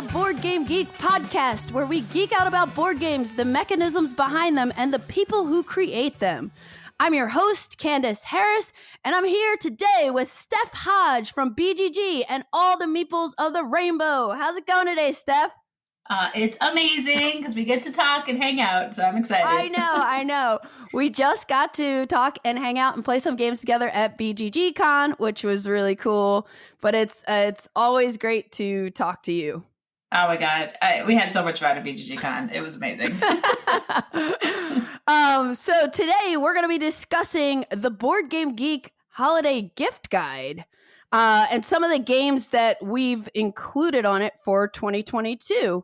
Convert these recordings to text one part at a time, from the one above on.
Board Game Geek podcast, where we geek out about board games, the mechanisms behind them, and the people who create them. I'm your host, Candice Harris, and I'm here today with Steph Hodge from BGG and all the Meeples of the Rainbow. How's it going today, Steph? It's amazing because we get to talk and hang out, so I'm excited. I know. We just got to talk and hang out and play some games together at BGG Con, which was really cool. But it's always great to talk to you. Oh my God. We had so much fun at BGG Con. It was amazing. So today we're going to be discussing the Board Game Geek Holiday Gift Guide and some of the games that we've included on it for 2022.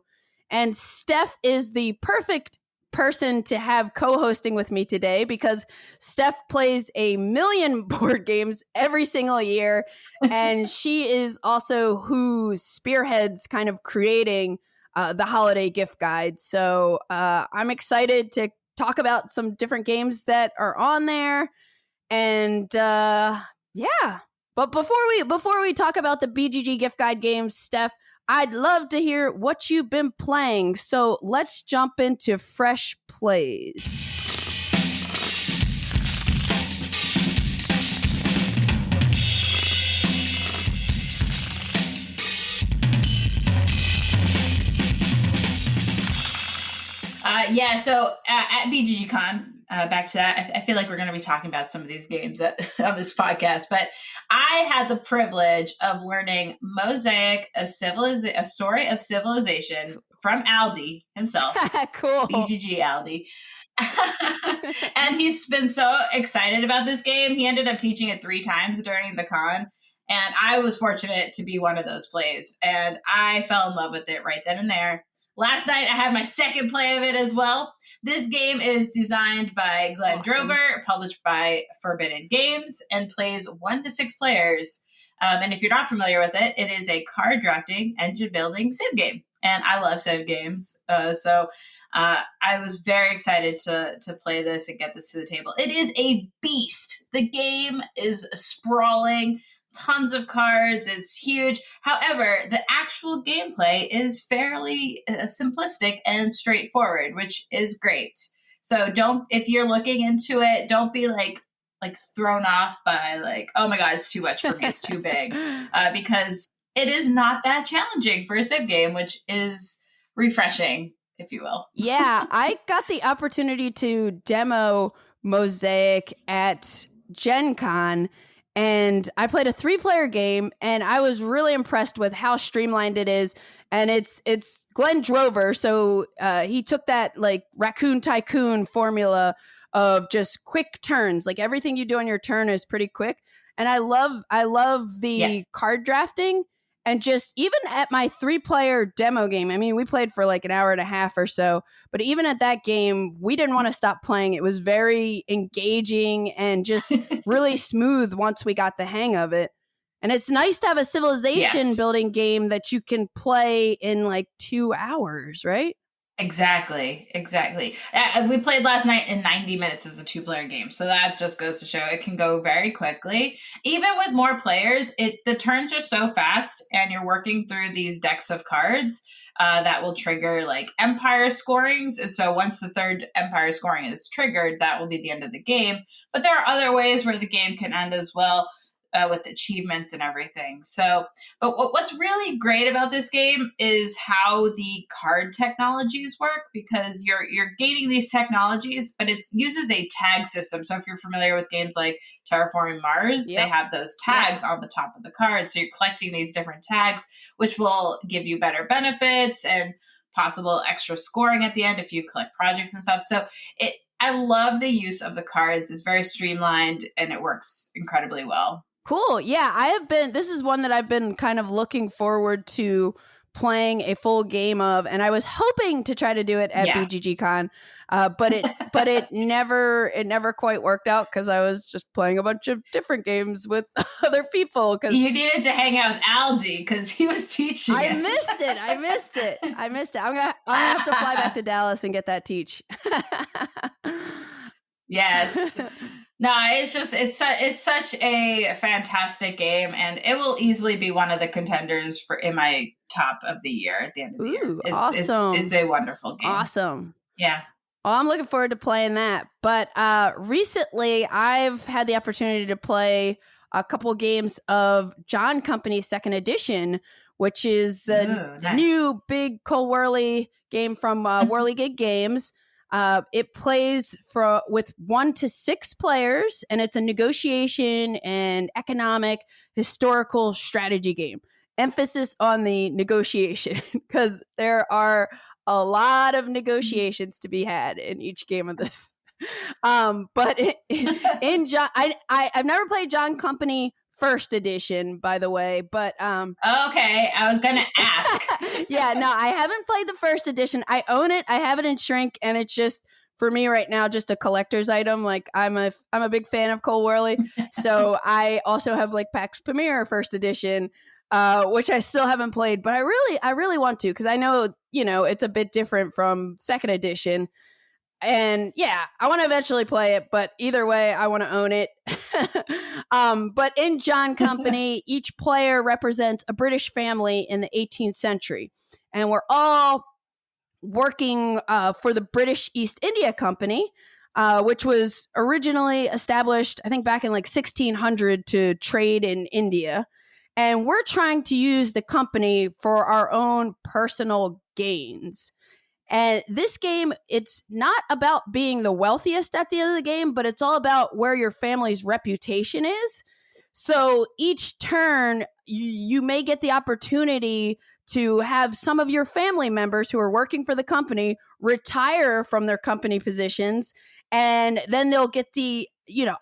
And Steph is the perfect person to have co-hosting with me today because Steph plays a million board games every single year, and she is also who spearheads kind of creating the holiday gift guide. So I'm excited to talk about some different games that are on there, and yeah. But before we talk about the BGG gift guide games, Steph, I'd love to hear what you've been playing. So let's jump into fresh plays. So at BGG Con, back to that, I feel like we're going to be talking about some of these games on this podcast, but I had the privilege of learning Mosaic, a story of civilization from Aldi himself. Cool. BGG Aldi. And he's been so excited about this game. He ended up teaching it 3 times during the con. And I was fortunate to be one of those plays. And I fell in love with it right then and there. Last night, I had my second play of it as well. This game is designed by Glenn Drover, published by Forbidden Games, and plays 1 to 6 players. And if you're not familiar with it, it is a card drafting, engine building Civ game. And I love Civ games. So I was very excited to play this and get this to the table. It is a beast. The game is sprawling. Tons of cards. It's huge. However, the actual gameplay is fairly simplistic and straightforward, which is great. So if you're looking into it, don't be like thrown off by like, oh my God, it's too much for me. It's too big. Because it is not that challenging for a Civ game, which is refreshing, if you will. Yeah, I got the opportunity to demo Mosaic at Gen Con. And I played a 3-player game, and I was really impressed with how streamlined it is. And it's Glenn Drover, so he took that like Raccoon Tycoon formula of just quick turns. Like everything you do on your turn is pretty quick. And I love the card drafting. And just even at my 3-player demo game, I mean, we played for like an hour and a half or so, but even at that game, we didn't want to stop playing. It was very engaging and just really smooth once we got the hang of it. And it's nice to have a civilization building game that you can play in like 2 hours, right? Exactly. We played last night in 90 minutes as a 2-player game. So that just goes to show it can go very quickly. Even with more players, the turns are so fast and you're working through these decks of cards that will trigger like empire scorings. And so once the 3rd empire scoring is triggered, that will be the end of the game. But there are other ways where the game can end as well. With achievements and everything. So, but what's really great about this game is how the card technologies work, because you're gaining these technologies, but it uses a tag system. So if you're familiar with games like Terraforming Mars, they have those tags on the top of the card. So you're collecting these different tags, which will give you better benefits and possible extra scoring at the end if you collect projects and stuff. So I love the use of the cards. It's very streamlined and it works incredibly well. Cool. Yeah, this is one that I've been kind of looking forward to playing a full game of, and I was hoping to try to do it at BGG Con, but it never quite worked out because I was just playing a bunch of different games with other people. Cause you needed to hang out with Aldi because he was teaching. I missed it. I'm gonna have to fly back to Dallas and get that teach. Yes. No, it's such a fantastic game, and it will easily be one of the contenders in my top of the year at the end of the year. Ooh, awesome. It's a wonderful game. Awesome. Yeah. Well, I'm looking forward to playing that. But recently, I've had the opportunity to play a couple games of John Company's second edition, which is a new big Cole Whirly game from Whirligig Games. It plays with 1 to 6 players, and it's a negotiation and economic historical strategy game. Emphasis on the negotiation, because there are a lot of negotiations to be had in each game of this. But in John, I've never played John Company first edition, by the way, but okay, I was gonna ask. Yeah, no, I haven't played the first edition. I own it, I have it in shrink, and it's just for me right now just a collector's item. Like I'm a big fan of Cole Whirly, so I also have like PAX Premier first edition, which I still haven't played, but I really want to, because I know, it's a bit different from second edition. And yeah, I want to eventually play it, but either way, I want to own it. But in John Company, each player represents a British family in the 18th century. And we're all working for the British East India Company, which was originally established, I think, back in like 1600 to trade in India. And we're trying to use the company for our own personal gains. And this game, it's not about being the wealthiest at the end of the game, but it's all about where your family's reputation is. So each turn, you may get the opportunity to have some of your family members who are working for the company retire from their company positions, and then they'll get the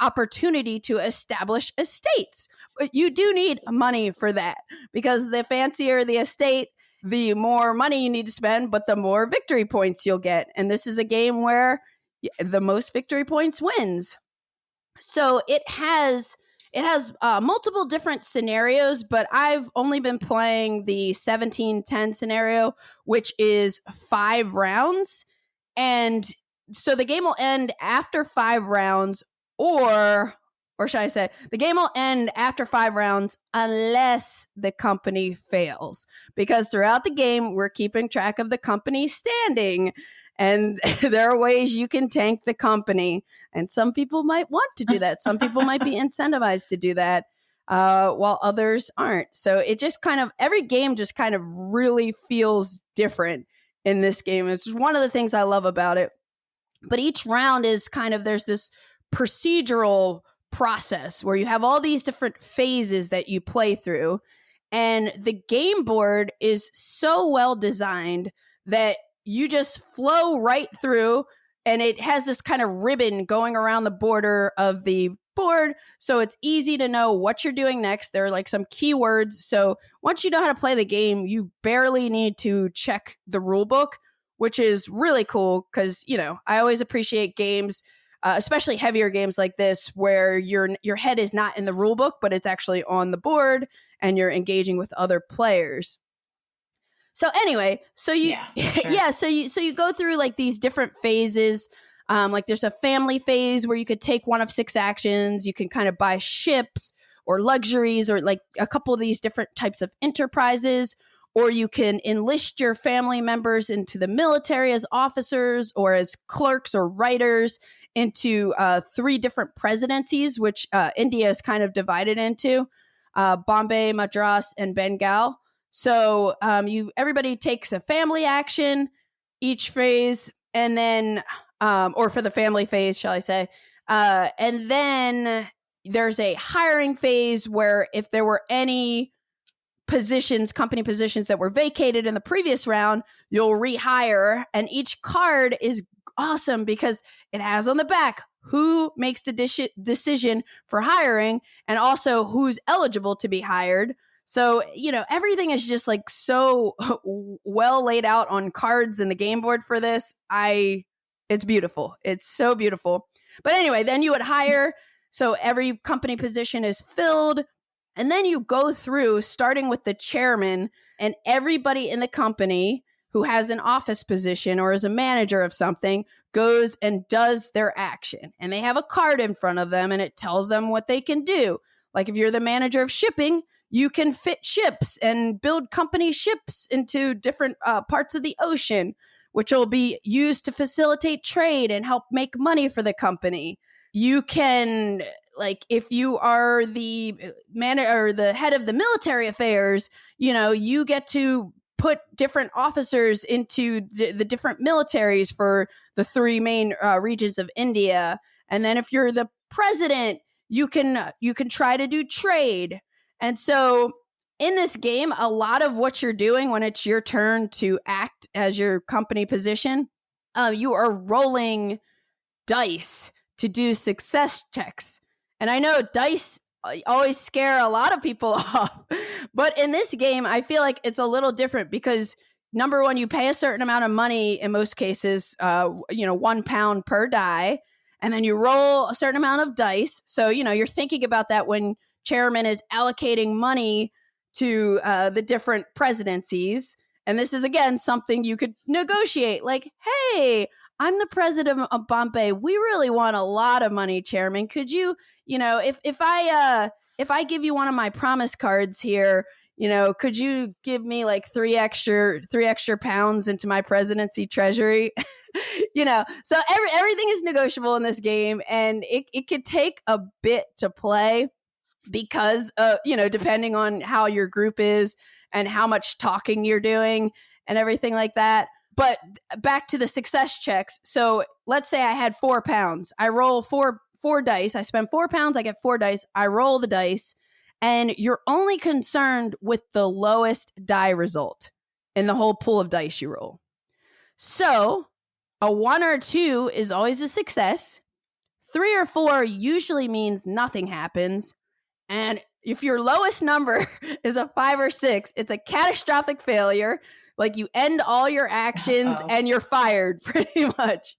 opportunity to establish estates. But you do need money for that, because the fancier the estate, the more money you need to spend, but the more victory points you'll get. And this is a game where the most victory points wins. So it has multiple different scenarios, but I've only been playing the 17-10 scenario, which is 5 rounds. And so the game will end after 5 rounds, or should I say, the game will end after 5 rounds unless the company fails. Because throughout the game, we're keeping track of the company standing. And there are ways you can tank the company. And some people might want to do that. Some people might be incentivized to do that, while others aren't. So it just every game just kind of really feels different in this game. It's just one of the things I love about it. But each round is there's this procedural process where you have all these different phases that you play through, and the game board is so well designed that you just flow right through, and it has this kind of ribbon going around the border of the board, so it's easy to know what you're doing next. There are like some keywords, so once you know how to play the game, you barely need to check the rule book, which is really cool, because I always appreciate games, especially heavier games like this, where your head is not in the rule book, but it's actually on the board, and you're engaging with other players. So anyway, so you so you go through like these different phases. Like there's a family phase where you could take one of 6 actions. You can kind of buy ships or luxuries, or like a couple of these different types of enterprises. Or you can enlist your family members into the military as officers, or as clerks or writers into 3 different presidencies, which India is kind of divided into, Bombay, Madras, and Bengal. So everybody takes a family action each phase, and then, or for the family phase, shall I say. And then there's a hiring phase where if there were any company positions that were vacated in the previous round, you'll rehire. And each card is awesome because it has on the back who makes the decision for hiring, and also who's eligible to be hired. So, everything is just like so well laid out on cards in the game board for this. It's beautiful. It's so beautiful. But anyway, then you would hire. So every company position is filled. And then you go through, starting with the chairman, and everybody in the company who has an office position or is a manager of something goes and does their action. And they have a card in front of them, and it tells them what they can do. Like if you're the manager of shipping, you can fit ships and build company ships into different parts of the ocean, which will be used to facilitate trade and help make money for the company. You can, like, if you are the man or the head of the military affairs, you get to put different officers into the different militaries for the 3 main regions of India. And then if you're the president, you can try to do trade. And so in this game, a lot of what you're doing when it's your turn to act as your company position, you are rolling dice to do success checks. And I know dice always scare a lot of people off, but in this game, I feel like it's a little different because number one, you pay a certain amount of money in most cases, £1 per die, and then you roll a certain amount of dice. So, you're thinking about that when chairman is allocating money to the different presidencies. And this is, again, something you could negotiate. Like, hey, I'm the president of Bombay. We really want a lot of money, chairman. Could you, if I give you one of my promise cards here, could you give me like 3 extra pounds into my presidency treasury? So everything is negotiable in this game, and it could take a bit to play because, depending on how your group is and how much talking you're doing and everything like that. But back to the success checks. So let's say I had £4. I roll four dice. I spend £4. I get 4 dice. I roll the dice, and you're only concerned with the lowest die result in the whole pool of dice you roll. So a 1 or 2 is always a success. 3 or 4 usually means nothing happens. And if your lowest number is a 5 or 6, it's a catastrophic failure. Like, you end all your actions and you're fired, pretty much.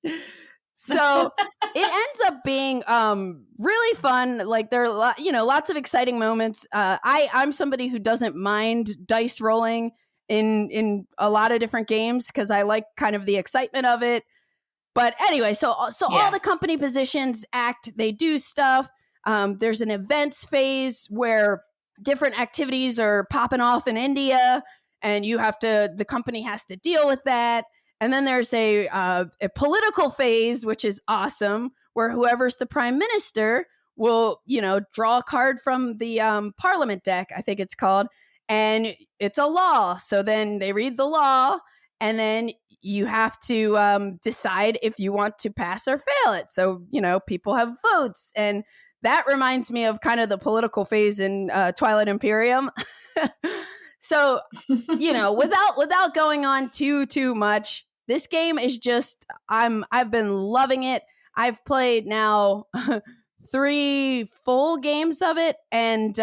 So it ends up being really fun. Like, there are lots of exciting moments. I'm somebody who doesn't mind dice rolling in a lot of different games because I like kind of the excitement of it. But anyway, so all the company positions act. They do stuff. There's an events phase where different activities are popping off in India, and the company has to deal with that. And then there's a political phase, which is awesome, where whoever's the prime minister will, draw a card from the parliament deck, I think it's called, and it's a law. So then they read the law, and then you have to decide if you want to pass or fail it. So, people have votes, and that reminds me of kind of the political phase in Twilight Imperium. So, without going on too much, this game is just, I've been loving it. I've played now 3 full games of it, and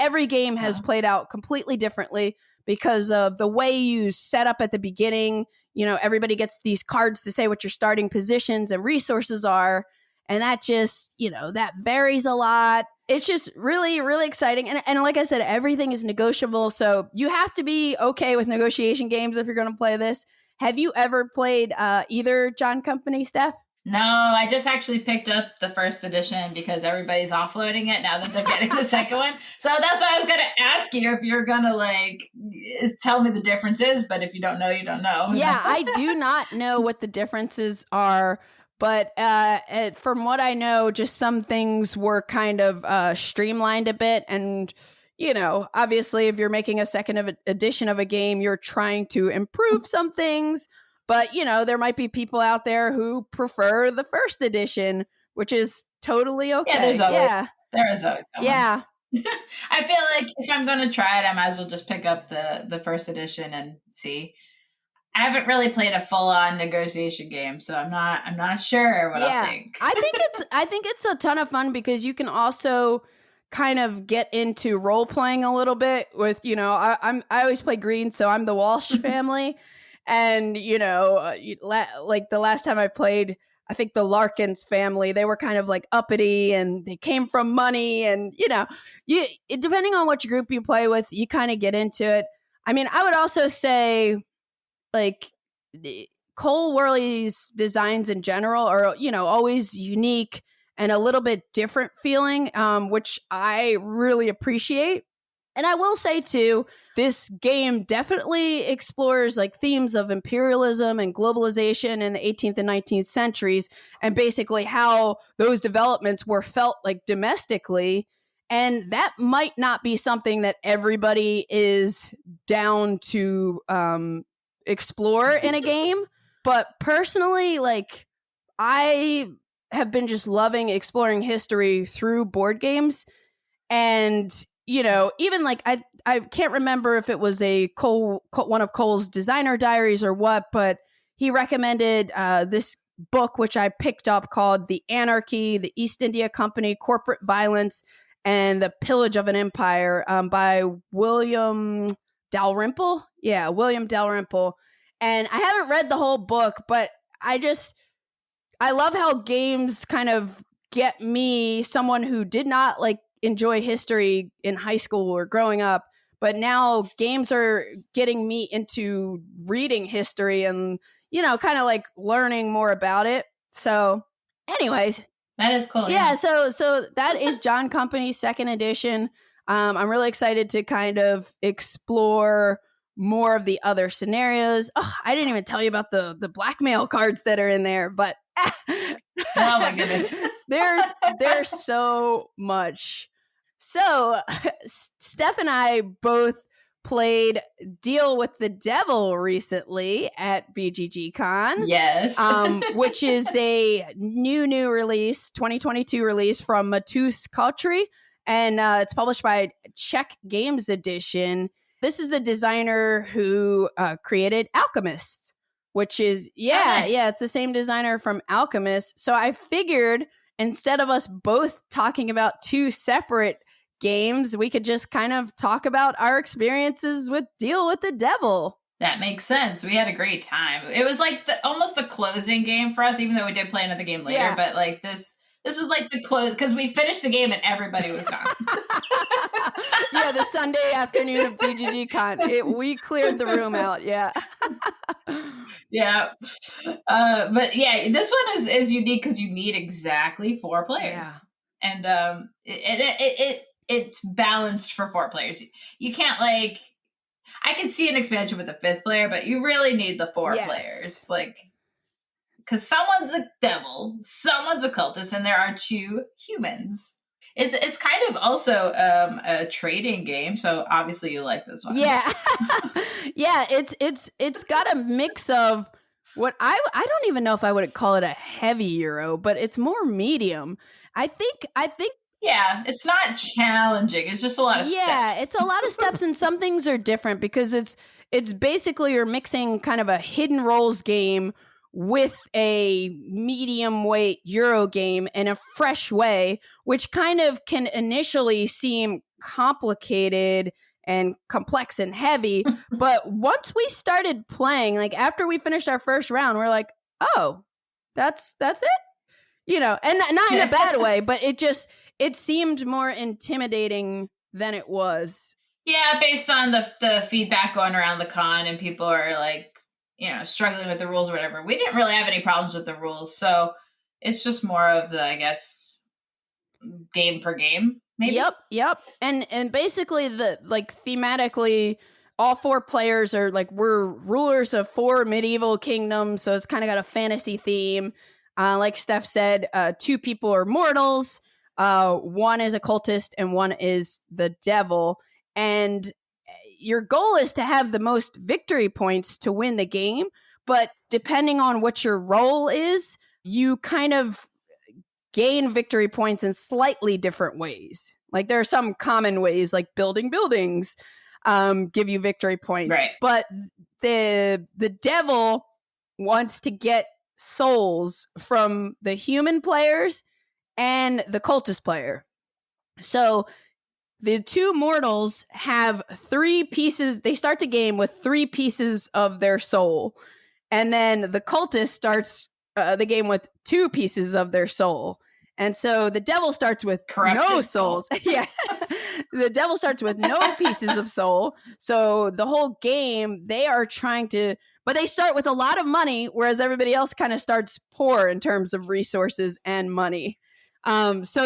every game has played out completely differently because of the way you set up at the beginning. Everybody gets these cards to say what your starting positions and resources are. And that just, that varies a lot. It's just really, really exciting. And like I said, everything is negotiable. So you have to be okay with negotiation games if you're going to play this. Have you ever played either John Company, Steph? No, I just actually picked up the first edition because everybody's offloading it now that they're getting the second one. So that's why I was going to ask you if you're going to tell me the differences, but if you don't know, you don't know. Yeah, I do not know what the differences are, but from what I know, just some things were kind of streamlined a bit. And, obviously if you're making a second edition of a game, you're trying to improve some things. But, there might be people out there who prefer the first edition, which is totally okay. Yeah, there is always someone. Yeah. I feel like if I'm going to try it, I might as well just pick up the first edition and see. I haven't really played a full-on negotiation game, so I'm not sure what I'll think. I think it's a ton of fun because you can also kind of get into role playing a little bit with, I always play green, so I'm the Walsh family. And, like the last time I played, I think the Larkins family, they were kind of like uppity and they came from money. And, depending on which group you play with, you kind of get into it. I mean, I would also say, like, Cole Worley's designs in general are, always unique and a little bit different feeling, which I really appreciate. And I will say, too, this game definitely explores like themes of imperialism and globalization in the 18th and 19th centuries, and basically how those developments were felt like domestically. And that might not be something that everybody is down to explore in a game. But personally, like, I have been just loving exploring history through board games. And even like I can't remember if it was one of Cole's designer diaries or what, but he recommended this book, which I picked up, called The Anarchy, the East India Company, Corporate Violence, and the Pillage of an Empire by William Dalrymple. Yeah, William Dalrymple. And I haven't read the whole book, but I love how games kind of get me, someone who did not like enjoy history in high school or growing up, but now games are getting me into reading history and, kind of like learning more about it. So anyways, that is cool. Yeah. So that is John Company's second edition. I'm really excited to kind of explore more of the other scenarios. Oh, I didn't even tell you about the blackmail cards that are in there, but oh my goodness. there's so much. So Steph and I both played Deal with the Devil recently at BGG Con. Yes. Which is a new release, 2022 release from Matus Kautry, and it's published by Czech Games Edition. This is the designer who created Alchemist, which is, it's the same designer from Alchemist. So I figured instead of us both talking about two separate games, we could just kind of talk about our experiences with Deal with the Devil. That makes sense. We had a great time. It was like almost the closing game for us, even though we did play another game later. Yeah. But like this was like the close, because we finished the game and everybody was gone. Yeah, the Sunday afternoon of BGG Con, we cleared the room out. Yeah. Yeah. But yeah, this one is unique because you need exactly 4 players. Yeah. And it's balanced for 4 players. You can't like, I could see an expansion with a 5th player, but you really need the 4 players. Like, because someone's a devil, someone's a cultist, and there are 2 humans. It's kind of also a trading game, so obviously you like this one. Yeah. Yeah, it's got a mix of what I don't even know if I would call it a heavy Euro, but it's more medium. I think yeah, it's not challenging. It's just a lot of steps. Yeah, it's a lot of steps, and some things are different because it's basically you're mixing kind of a hidden roles game with a medium weight Euro game in a fresh way, which kind of can initially seem complicated and complex and heavy. But once we started playing, like after we finished our first round, we're like, oh, that's it? And not in a bad way, but it seemed more intimidating than it was. Yeah, based on the feedback going around the con, and people are like, struggling with the rules or whatever. We didn't really have any problems with the rules, so it's just more of the, I guess, game per game, maybe. Yep. And basically thematically, all 4 players are like, we're rulers of 4 medieval kingdoms, so it's kind of got a fantasy theme. Like Steph said, 2 people are mortals, 1 is a cultist, and 1 is the devil. And your goal is to have the most victory points to win the game, but depending on what your role is, you kind of gain victory points in slightly different ways. Like there are some common ways, like building buildings give you victory points. Right. But the devil wants to get souls from the human players and the cultist player. So the 2 mortals have 3 pieces. They start the game with 3 pieces of their soul. And then the cultist starts the game with 2 pieces of their soul. And so the devil starts with no souls. Yeah. The devil starts with no pieces of soul. So the whole game, they are trying to, but they start with a lot of money, whereas everybody else kind of starts poor in terms of resources and money. There's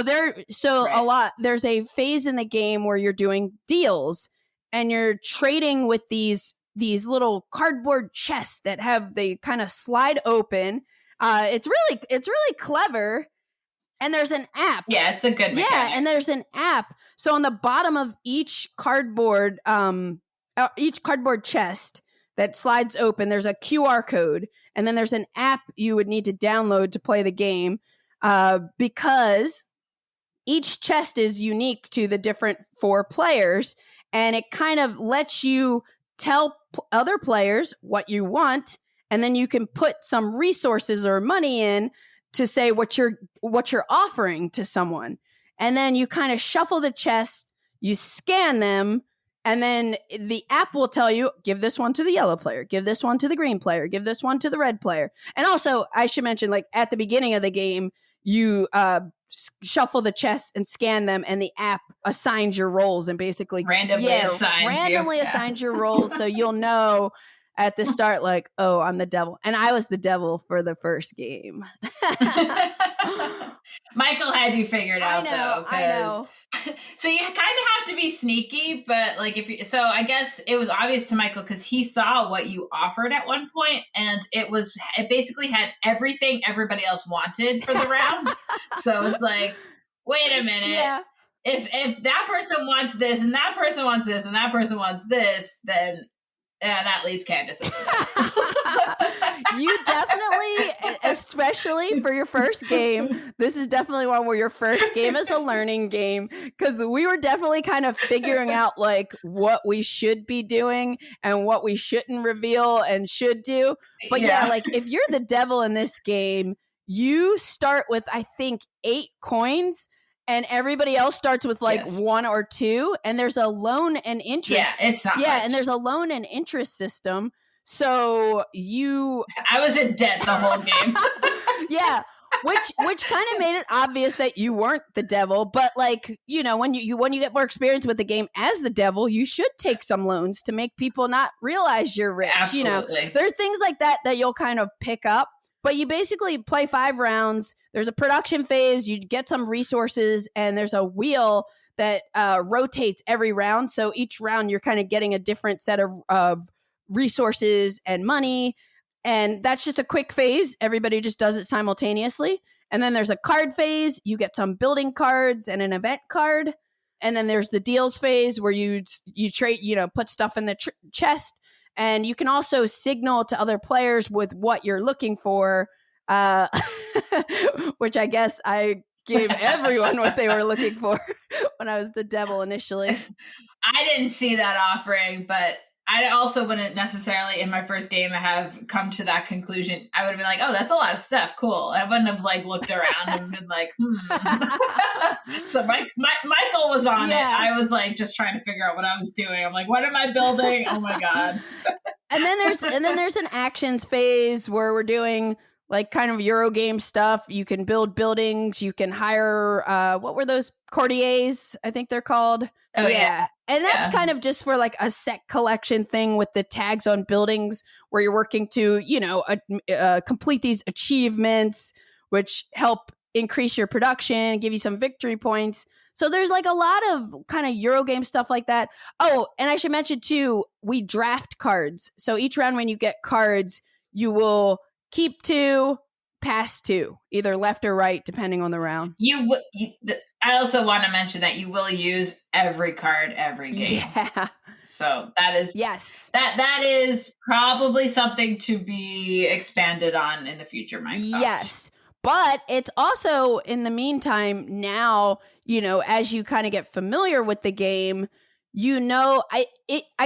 a phase in the game where you're doing deals and you're trading with these little cardboard chests that they kind of slide open. It's really clever. And there's an app. Yeah, it's a good mechanic. Yeah, and there's an app. So on the bottom of each cardboard chest that slides open, there's a QR code, and then there's an app you would need to download to play the game, because each chest is unique to the different 4 players, and it kind of lets you tell other players what you want, and then you can put some resources or money in to say what you're offering to someone. And then you kind of shuffle the chest, you scan them, and then the app will tell you, give this one to the yellow player, give this one to the green player, give this one to the red player. And also, I should mention, like, at the beginning of the game, you shuffle the chests and scan them, and the app assigns your roles and basically randomly assigns your roles, so you'll know at the start, like, oh, I'm the devil. And I was the devil for the first game. Michael had you figured out, though. I know. So you kind of have to be sneaky, but like I guess it was obvious to Michael because he saw what you offered at one point, and it basically had everything everybody else wanted for the round. So it's like, wait a minute. Yeah. If that person wants this, and that person wants this, and that person wants this, then that leaves Candice. You definitely, especially for your first game, this is definitely one where your first game is a learning game, because we were definitely kind of figuring out like what we should be doing and what we shouldn't reveal and should do. But yeah, like if you're the devil in this game, you start with, I think, 8 coins. And everybody else starts with like 1 or 2, and there's a loan and interest. Yeah, it's not. Yeah, much. And there's a loan and interest system. So I was in debt the whole game. Yeah, which kind of made it obvious that you weren't the devil. But like, you know, when you get more experience with the game as the devil, you should take some loans to make people not realize you're rich. Absolutely. You know, there are things like that you'll kind of pick up. But you basically play 5 rounds. There's a production phase. You get some resources, and there's a wheel that rotates every round. So each round, you're kind of getting a different set of resources and money. And that's just a quick phase. Everybody just does it simultaneously. And then there's a card phase. You get some building cards and an event card. And then there's the deals phase where you trade, put stuff in the chest. And you can also signal to other players with what you're looking for, which I guess I gave everyone what they were looking for when I was the devil initially. I didn't see that offering, but I also wouldn't necessarily in my first game have come to that conclusion. I would have been like, oh, that's a lot of stuff. Cool. I wouldn't have like looked around and been like, So Michael was on it. I was like just trying to figure out what I was doing. I'm like, what am I building? Oh my God. And then there's an actions phase where we're doing like kind of Eurogame stuff. You can build buildings. You can hire, what were those? Courtiers, I think they're called. Oh, yeah. And that's kind of just for like a set collection thing with the tags on buildings where you're working to, complete these achievements, which help increase your production, give you some victory points. So there's like a lot of kind of Eurogame stuff like that. Oh, and I should mention too, we draft cards. So each round when you get cards, you will keep 2, pass 2, either left or right, depending on the round. I also want to mention that you will use every card every game. Yeah. So that is that is probably something to be expanded on in the future, Mike. Yes. But it's also in the meantime now, as you kind of get familiar with the game, I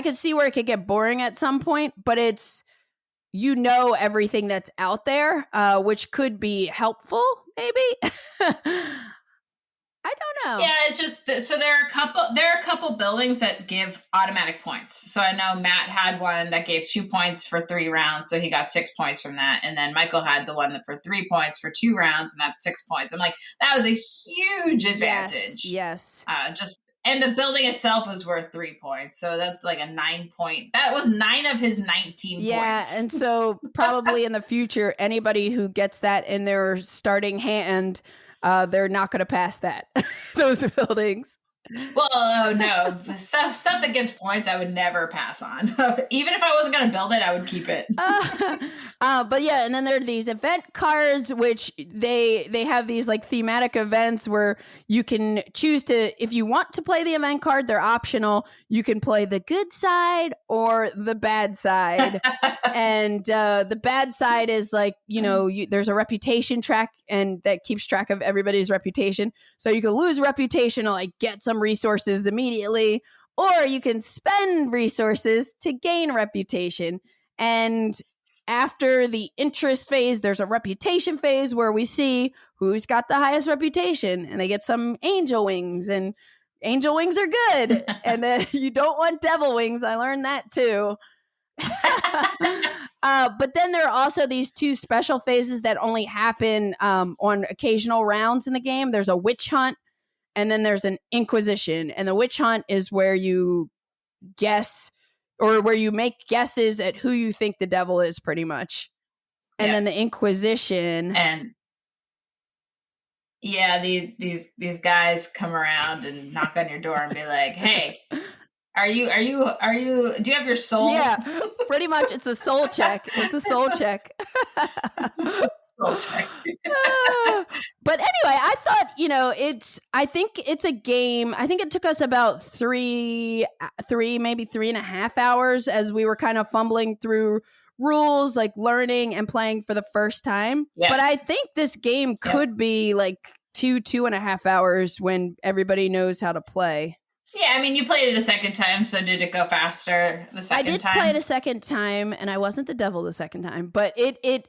could see where it could get boring at some point, but it's everything that's out there, which could be helpful, maybe. I don't know. Yeah, it's just so there are a couple buildings that give automatic points. So I know Matt had one that gave 2 points for 3 rounds, so he got 6 points from that. And then Michael had the one that for 3 points for 2 rounds, and that's 6 points. I'm like, that was a huge advantage. Yes. And the building itself was worth 3 points. So that's like a 9 point. That was 9 of his 19 points. Yeah. And so probably in the future, anybody who gets that in their starting hand they're not going to pass that, those buildings. Well, oh no, stuff that gives points I would never pass on. Even if I wasn't going to build it, I would keep it. But yeah, and then there are these event cards, which they have these like thematic events where you can choose to, if you want to play the event card, they're optional. You can play the good side or the bad side. And the bad side is like, there's a reputation track, and that keeps track of everybody's reputation. So you can lose reputation to like get some resources immediately, or you can spend resources to gain reputation. And after the interest phase, there's a reputation phase where we see who's got the highest reputation, and they get some angel wings, and angel wings are good. And then you don't want devil wings. I learned that too. But then there are also these two special phases that only happen on occasional rounds in the game. There's a witch hunt, and then there's an inquisition. And the witch hunt is where you guess, or where you make guesses at who you think the devil is, pretty much. And then the inquisition, and these guys come around and knock on your door and be like, "Hey, are you? Do you have your soul?" Yeah, pretty much. It's a soul check. It's a soul check. Soul check. But anyway, I thought, I think it's a game. I think it took us about three, maybe 3.5 hours as we were kind of fumbling through rules, like learning and playing for the first time. Yeah. But I think this game could be like 2.5 hours when everybody knows how to play. Yeah, I mean, you played it a second time, so did it go faster the second time? I did play it a second time, and I wasn't the devil the second time, but I think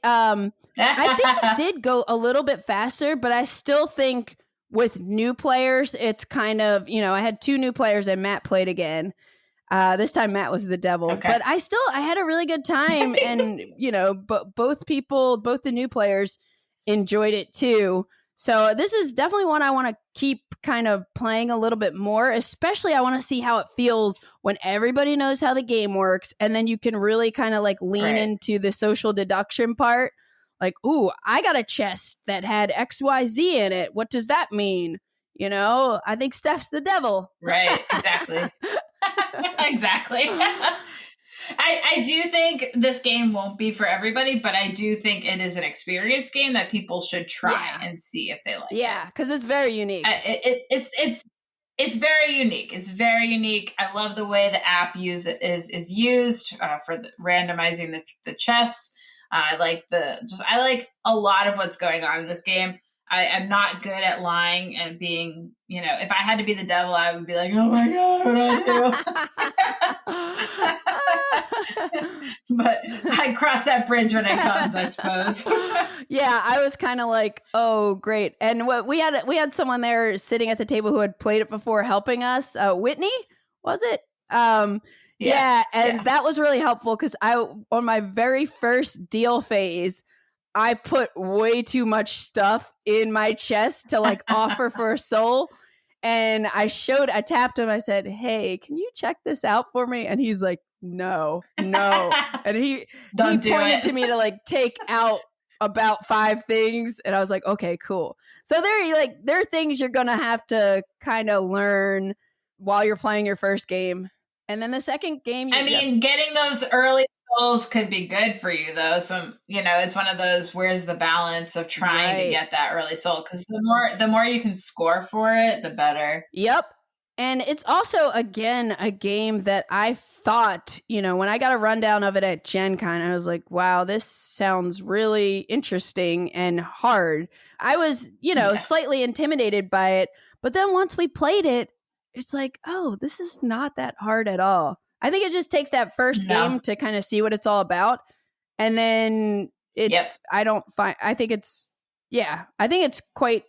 it did go a little bit faster, but I still think with new players, it's kind of, I had 2 new players and Matt played again. This time Matt was the devil, but I had a really good time, and, but both the new players enjoyed it too. So this is definitely one I want to keep kind of playing a little bit more, especially I want to see how it feels when everybody knows how the game works. And then you can really kind of like lean into the social deduction part. Like, ooh, I got a chest that had XYZ in it. What does that mean? I think Steph's the devil. Right, exactly. Exactly. I do think this game won't be for everybody, but I do think it is an experience game that people should try and see if they like it. Yeah, because it's very unique. It's very unique. It's very unique. I love the way the app is used for randomizing the chests. I like a lot of what's going on in this game. I'm not good at lying and being, if I had to be the devil, I would be like, oh my God, what do I do? But I cross that bridge when it comes, I suppose. Yeah, I was kind of like, oh, great. And we had someone there sitting at the table who had played it before helping us. Whitney, was it? Yes, that was really helpful because on my very first deal phase, I put way too much stuff in my chest to like offer for a soul. And I tapped him. I said, hey, can you check this out for me? And he's like, no. And he pointed to me to like take out about 5 things. And I was like, okay, cool. So there are things you're going to have to kind of learn while you're playing your first game. And then the second game, getting those early souls could be good for you though. So, it's one of those, where's the balance of trying to get that early soul? Because the more you can score for it, the better. Yep. And it's also, again, a game that I thought, when I got a rundown of it at Gen Con, I was like, wow, this sounds really interesting and hard. I was, slightly intimidated by it. But then once we played it, it's like, oh, this is not that hard at all. I think it just takes that first game to kind of see what it's all about. And then I think it's quite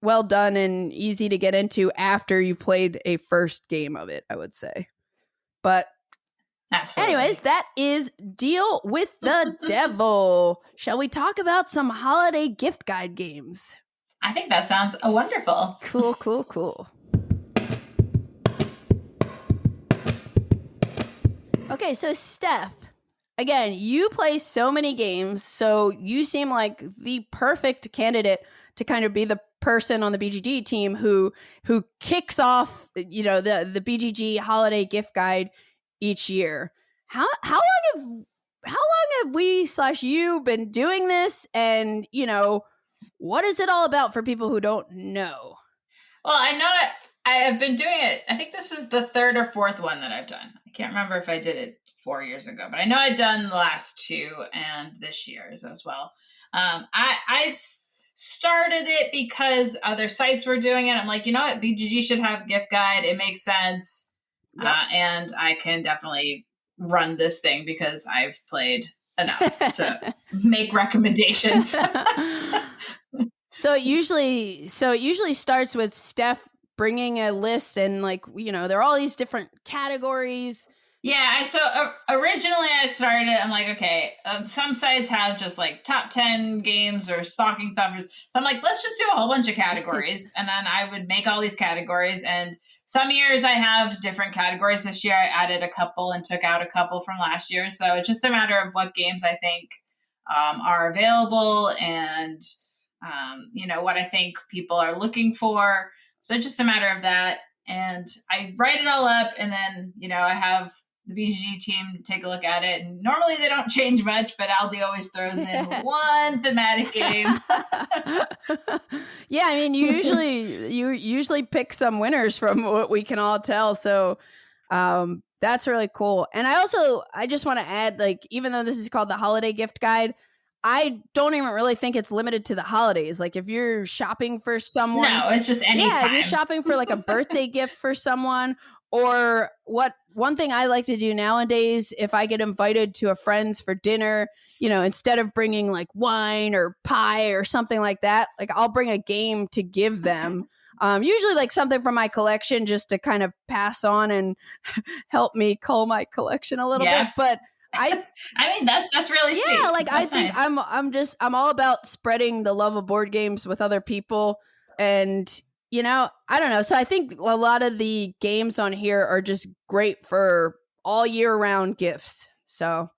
well done and easy to get into after you played a first game of it, I would say. But absolutely. Anyways, that is Deal with the Devil. Shall we talk about some holiday gift guide games? I think that sounds wonderful. Cool. Okay, so Steph, again, you play so many games, so you seem like the perfect candidate to kind of be the person on the BGG team who kicks off, you know, the BGG holiday gift guide each year. How long have we / you been doing this? And, you know, what is it all about for people who don't know? Well, I have been doing it. I think this is the 3rd or 4th one that I've done. I can't remember if I did it 4 years ago, but I know I've done the last 2 and this year's as well. I started it because other sites were doing it. I'm like, you know what? BGG should have a gift guide. It makes sense. Yep. And I can definitely run this thing because I've played enough to make recommendations. So it usually starts with Steph bringing a list, and like, you know, there are all these different categories. Yeah, so originally I started, I'm like, okay, some sites have just like top 10 games or stocking stuffers. So I'm like, let's just do a whole bunch of categories. And then I would make all these categories. And some years I have different categories. This year I added a couple and took out a couple from last year. So it's just a matter of what games I think are available and, you know, what I think people are looking for. So it's just a matter of that. And I write it all up, and then, you know, I have the BGG team take a look at it. And normally they don't change much, but Aldi always throws in one thematic game. Yeah, I mean, you usually pick some winners from what we can all tell. So that's really cool. And I just want to add, like, even though this is called the holiday gift guide, I don't even really think it's limited to the holidays. Like, if you're shopping for someone, no, it's just any time. If you're shopping for like a birthday gift for someone, or one thing I like to do nowadays, if I get invited to a friend's for dinner, you know, instead of bringing like wine or pie or something like that, like I'll bring a game to give them. Usually like something from my collection just to kind of pass on and help me cull my collection a little bit. But I mean, that's really sweet. Yeah, like that's I think nice. I'm all about spreading the love of board games with other people. And, you know, I don't know. So I think a lot of the games on here are just great for all year round gifts. So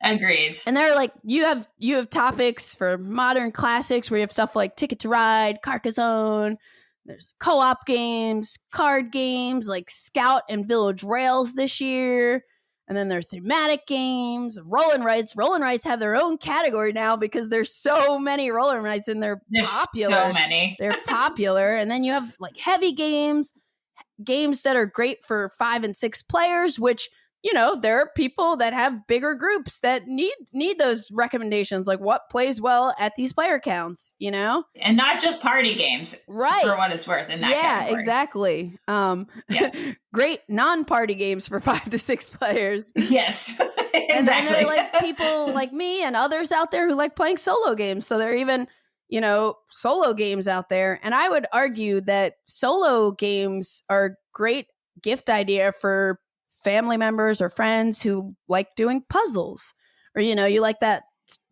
agreed. And they're like, you have topics for modern classics where you have stuff like Ticket to Ride, Carcassonne. There's co-op games, card games like Scout and Village Rails this year. And then there are thematic games, roll and rights. Roll and rights have their own category now because there's so many roll and rights and there's popular. So many. They're popular. And then you have like heavy games that are great for 5 and 6 players, which, you know, there are people that have bigger groups that need those recommendations, like what plays well at these player counts, you know? And not just party games, right? For what it's worth in that category. Yeah, exactly. Yes. Great non-party games for 5 to 6 players. Yes, exactly. And then there are like people like me and others out there who like playing solo games. So there are even, you know, solo games out there. And I would argue that solo games are a great gift idea for family members or friends who like doing puzzles, or, you know, you like that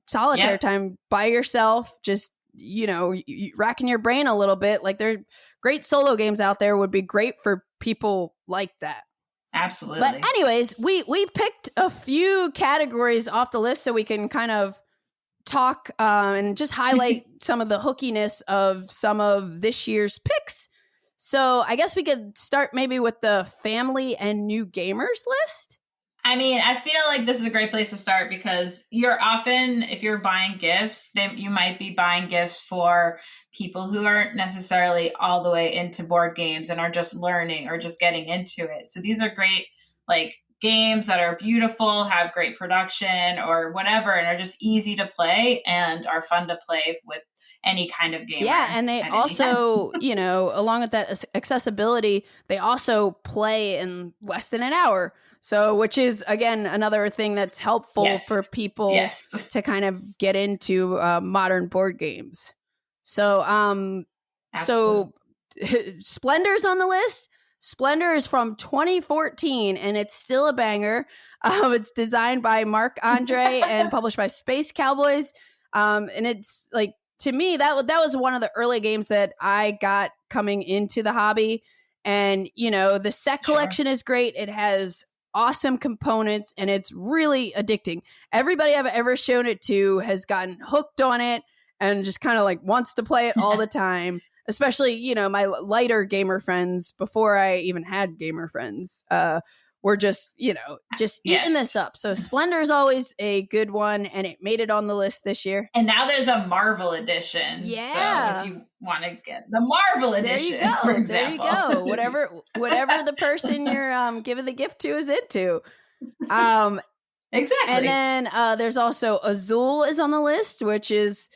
solitaire time by yourself, just, you know, racking your brain a little bit. Like, there are great solo games out there would be great for people like that. Absolutely. But anyways, we picked a few categories off the list so we can kind of talk and just highlight some of the hookiness of some of this year's picks. So I guess we could start maybe with the family and new gamers list. I mean, I feel like this is a great place to start because you're often, if you're buying gifts, you might be buying gifts for people who aren't necessarily all the way into board games and are just learning or just getting into it. So these are great, like, games that are beautiful, have great production or whatever, and are just easy to play and are fun to play with any kind of game. Yeah, and they also, you know, along with that accessibility, they also play in less than an hour. So, which is, again, another thing that's helpful for people to kind of get into modern board games. So, so Splendor's on the list. Splendor is from 2014, and it's still a banger. It's designed by Marc Andre and published by Space Cowboys. And it's like, to me, that was one of the early games that I got coming into the hobby. And, you know, the set collection is great. It has awesome components, and it's really addicting. Everybody I've ever shown it to has gotten hooked on it. and just kind of like wants to play it all the time. Especially, you know, my lighter gamer friends before I even had gamer friends were just, you know, just eating this up. So Splendor is always a good one, and it made it on the list this year. And now there's a Marvel edition. Yeah. So if you want to get the Marvel edition, for example. There you go. Whatever the person you're giving the gift to is into. Exactly. And then there's also Azul is on the list, which is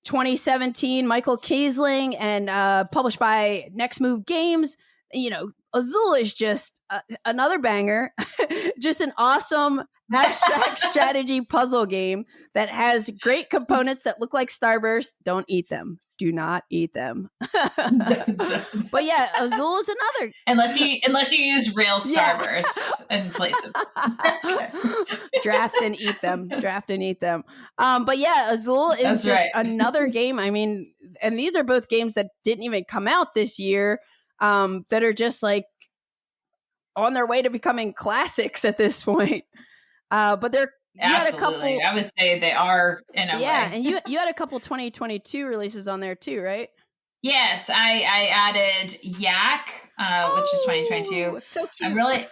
2017 Michael Kiesling and published by Next Move Games. You know, Azul is just another banger, just an awesome abstract strategy puzzle game that has great components that look like Starburst. Don't eat them. Do not eat them. But yeah, Azul is another. Unless you use real Starburst in place of draft and eat them. But yeah, Azul is another game. I mean, and these are both games that didn't even come out this year, that are just like on their way to becoming classics at this point. But they're had a couple. I would say they are in a way. Yeah, and you had a couple 2022 releases on there too, right? Yes, I added Yak, which is 2022. It's so cute. I'm really.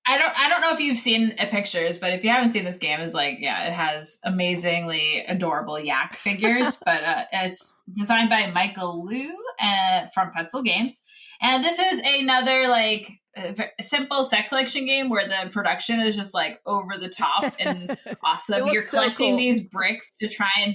I don't know if you've seen pictures, but if you haven't seen this game, it's like, yeah, it has amazingly adorable Yak figures. But it's designed by Michael Liu from Pretzel Games, and this is another like a simple set collection game where the production is just like over the top and awesome. You're collecting these bricks to try and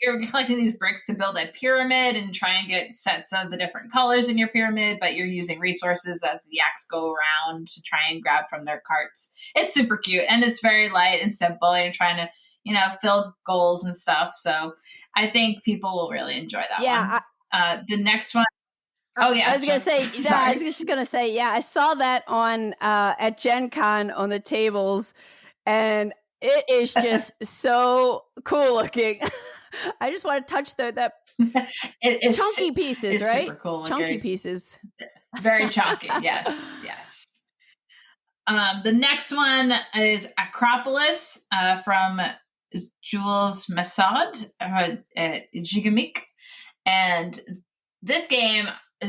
you're collecting these bricks to build a pyramid and try and get sets of the different colors in your pyramid, but you're using resources as the yaks go around to try and grab from their carts. It's super cute and it's very light and simple, and you're trying to, you know, fill goals and stuff. So I think people will really enjoy that one. The next one. Oh yeah, I was gonna say. Yeah, I was just gonna say. Yeah, I saw that on at Gen Con on the tables, and it is just so cool looking. I just want to touch that. It is chunky pieces, right? Super cool looking. Chunky pieces. Very chunky. Yes. The next one is Akropolis from Jules Massaud at Hijinks, and this game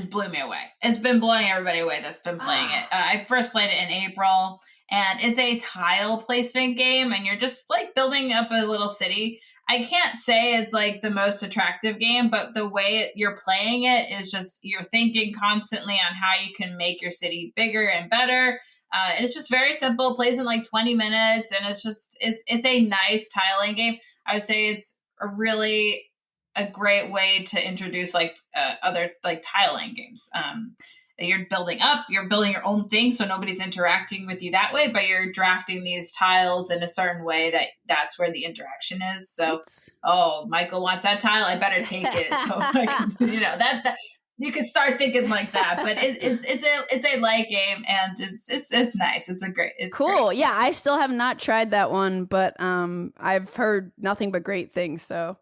blew me away. It's been blowing everybody away that's been playing it. I first played it in April, and it's a tile placement game, and you're just like building up a little city. I can't say it's like the most attractive game, but the way you're playing it is just, you're thinking constantly on how you can make your city bigger and better. It's just very simple, plays in like 20 minutes, and it's a nice tiling game. I would say it's a great way to introduce like other like tiling games. You're building your own thing, so nobody's interacting with you that way, but you're drafting these tiles in a certain way that's where the interaction is. So, Michael wants that tile, I better take it. So I can, that you can start thinking like that. But it's a light game, and it's nice. It's cool. Great. Yeah, I still have not tried that one, but I've heard nothing but great things. So.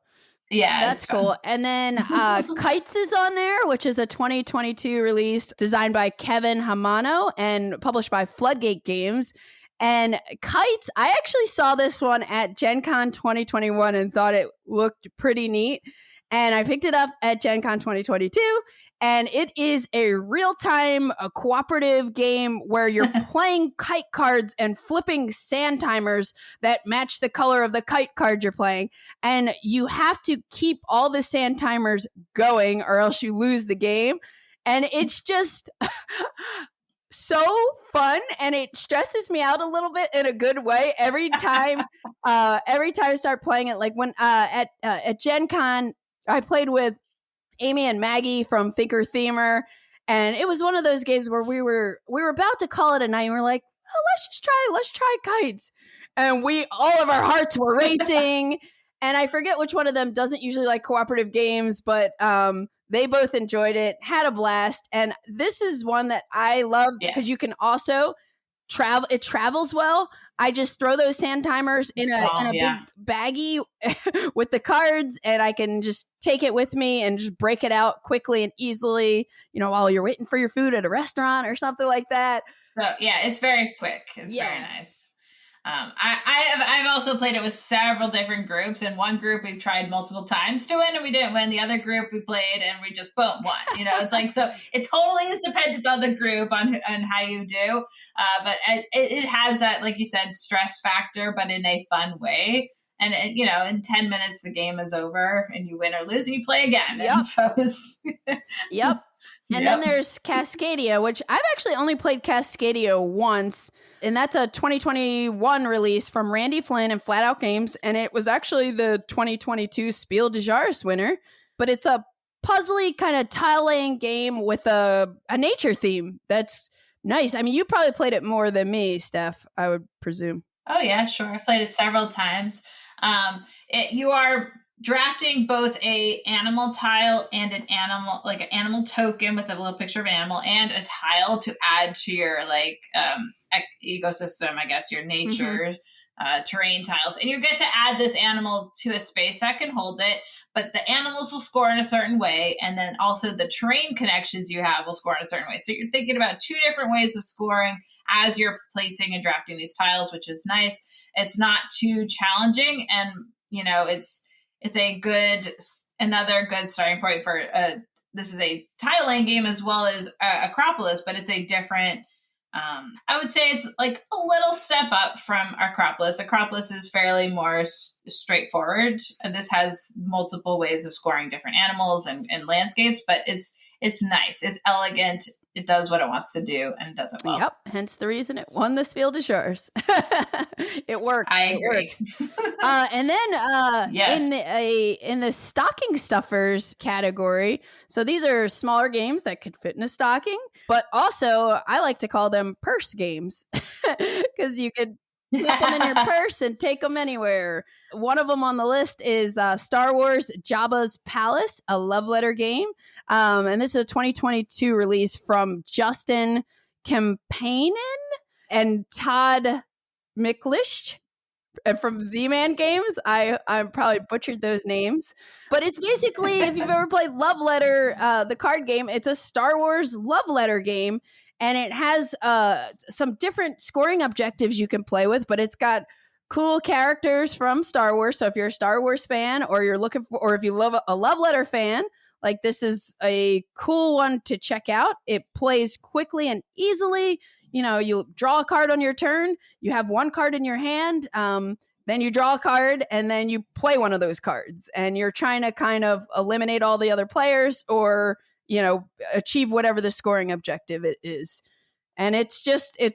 Yeah, that's cool. And then Qwixx is on there, which is a 2022 release designed by Kevin Hamano and published by Floodgate Games. And Qwixx, I actually saw this one at Gen Con 2021 and thought it looked pretty neat. And I picked it up at Gen Con 2022. And it is a real-time cooperative game where you're playing kite cards and flipping sand timers that match the color of the kite card you're playing. And you have to keep all the sand timers going or else you lose the game. And it's just so fun, and it stresses me out a little bit in a good way every time. I start playing it, like when at Gen Con, I played with Amy and Maggie from Thinker Themer, and it was one of those games where we were about to call it a night, and we're like, let's try Qwixx, and all of our hearts were racing. And I forget which one of them doesn't usually like cooperative games, but they both enjoyed it, had a blast. And this is one that I love because you can also travel. It travels well. I just throw those sand timers in a big baggie with the cards, and I can just take it with me and just break it out quickly and easily, while you're waiting for your food at a restaurant or something like that. So yeah, it's very quick. It's very nice. I've also played it with several different groups. And one group we've tried multiple times to win and we didn't win. The other group we played and we just boom won. You know, it's like, so it totally is dependent on the group on how you do. But it has that, like you said, stress factor, but in a fun way. And you know, in 10 minutes the game is over and you win or lose and you play again. Yep. And so it's Yep. And then there's Cascadia, which I've actually only played Cascadia once, and that's a 2021 release from Randy Flynn and Flat Out Games, and it was actually the 2022 Spiel des Jahres winner. But it's a puzzly kind of tile-laying game with a nature theme that's nice. I mean, you probably played it more than me, Steph, I would presume. Oh yeah, sure. I've played it several times. You are drafting both a animal tile and an animal, like an animal token with a little picture of an animal, and a tile to add to your like ecosystem, I guess, your nature terrain tiles. And you get to add this animal to a space that can hold it, but the animals will score in a certain way, and then also the terrain connections you have will score in a certain way. So you're thinking about two different ways of scoring as you're placing and drafting these tiles, which is nice. It's not too challenging, and you know, it's another good starting point for this is a tile laying game as well as Akropolis, but it's a different, I would say it's like a little step up from Akropolis. Akropolis is fairly more straightforward. This has multiple ways of scoring different animals and landscapes, but it's nice. It's elegant. It does what it wants to do, and it does it well. Yep. Hence the reason it won the Spiel des Jahres. It works. I agree. It works. And then yes. in the stocking stuffers category, so these are smaller games that could fit in a stocking, but also I like to call them purse games because you could put them in your purse and take them anywhere. One of them on the list is Star Wars Jabba's Palace, a love letter game. And this is a 2022 release from Justin Campaignen and Todd Miklish from Z-Man Games. I probably butchered those names. But it's basically, if you've ever played Love Letter, the card game, it's a Star Wars love letter game. And it has some different scoring objectives you can play with, but it's got cool characters from Star Wars. So if you're a Star Wars fan, or you're looking for, or if you love a love letter fan, like this is a cool one to check out. It plays quickly and easily. You know, you draw a card on your turn. You have one card in your hand. Then you draw a card and then you play one of those cards. And you're trying to kind of eliminate all the other players or, you know, achieve whatever the scoring objective it is. And it's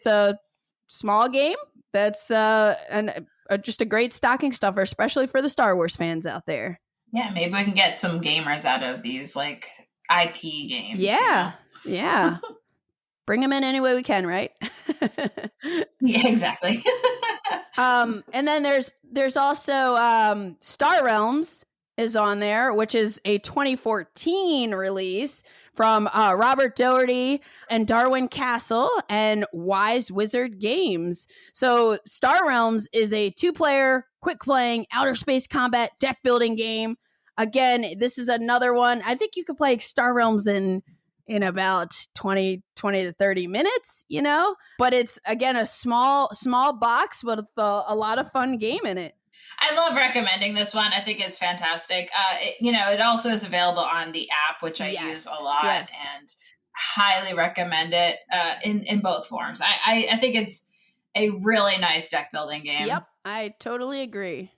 a small game that's just a great stocking stuffer, especially for the Star Wars fans out there. Yeah, maybe we can get some gamers out of these like IP games. Yeah, you know? Yeah. Bring them in any way we can, right? Yeah, exactly. And then there's also Star Realms is on there, which is a 2014 release from Robert Doherty and Darwin Castle and Wise Wizard Games. So Star Realms is a 2-player, quick-playing, outer space combat deck building game. Again, this is another one. I think you could play Star Realms in about 20 to 30 minutes, you know? But it's, again, a small box with a lot of fun game in it. I love recommending this one. I think it's fantastic. It also is available on the app, which I use a lot, and highly recommend it in both forms. I think it's a really nice deck building game. Yep, I totally agree.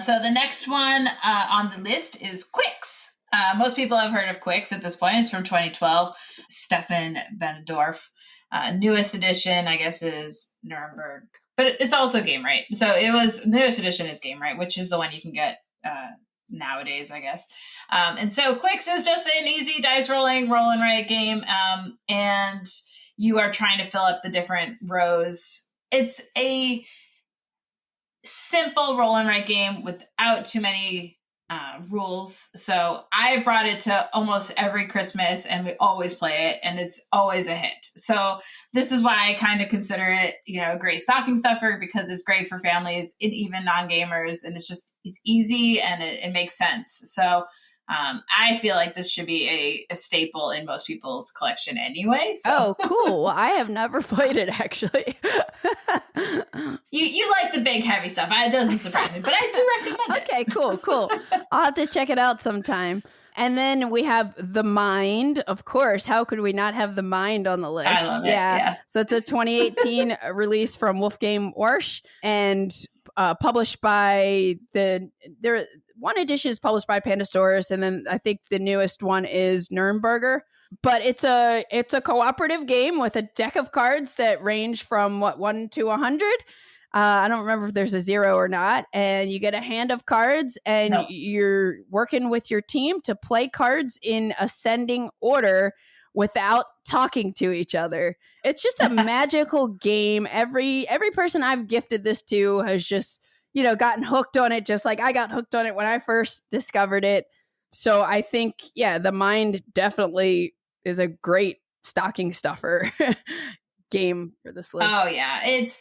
So the next one on the list is Qwixx. Most people have heard of Qwixx at this point. It's from 2012. Stefan Benedorf. Newest edition, I guess, is Nuremberg. But it's also Game Right. So newest edition is Game Right, which is the one you can get nowadays, I guess. And so Qwixx is just an easy dice roll and write game. And you are trying to fill up the different rows. It's a simple roll and write game without too many rules. So I brought it to almost every Christmas and we always play it and it's always a hit. So this is why I kind of consider it, a great stocking stuffer, because it's great for families and even non-gamers. And it's easy and it makes sense. So I feel like this should be a staple in most people's collection anyway. So. Oh, cool. Well, I have never played it, actually. You like the big, heavy stuff. It doesn't surprise me, but I do recommend it. Okay, cool. I'll have to check it out sometime. And then we have The Mind. Of course, how could we not have The Mind on the list? I love it. Yeah. So it's a 2018 release from Wolfgamewarsch and published by one edition is published by Pandasaurus, and then I think the newest one is Nürnberger. But it's a cooperative game with a deck of cards that range from 1 to 100. I don't remember if there's a 0 or not. And you get a hand of cards, and you're working with your team to play cards in ascending order without talking to each other. It's just a magical game. Every person I've gifted this to has just, gotten hooked on it, just like I got hooked on it when I first discovered it. So I think, The Mind definitely is a great stocking stuffer game for this list. Oh yeah, it's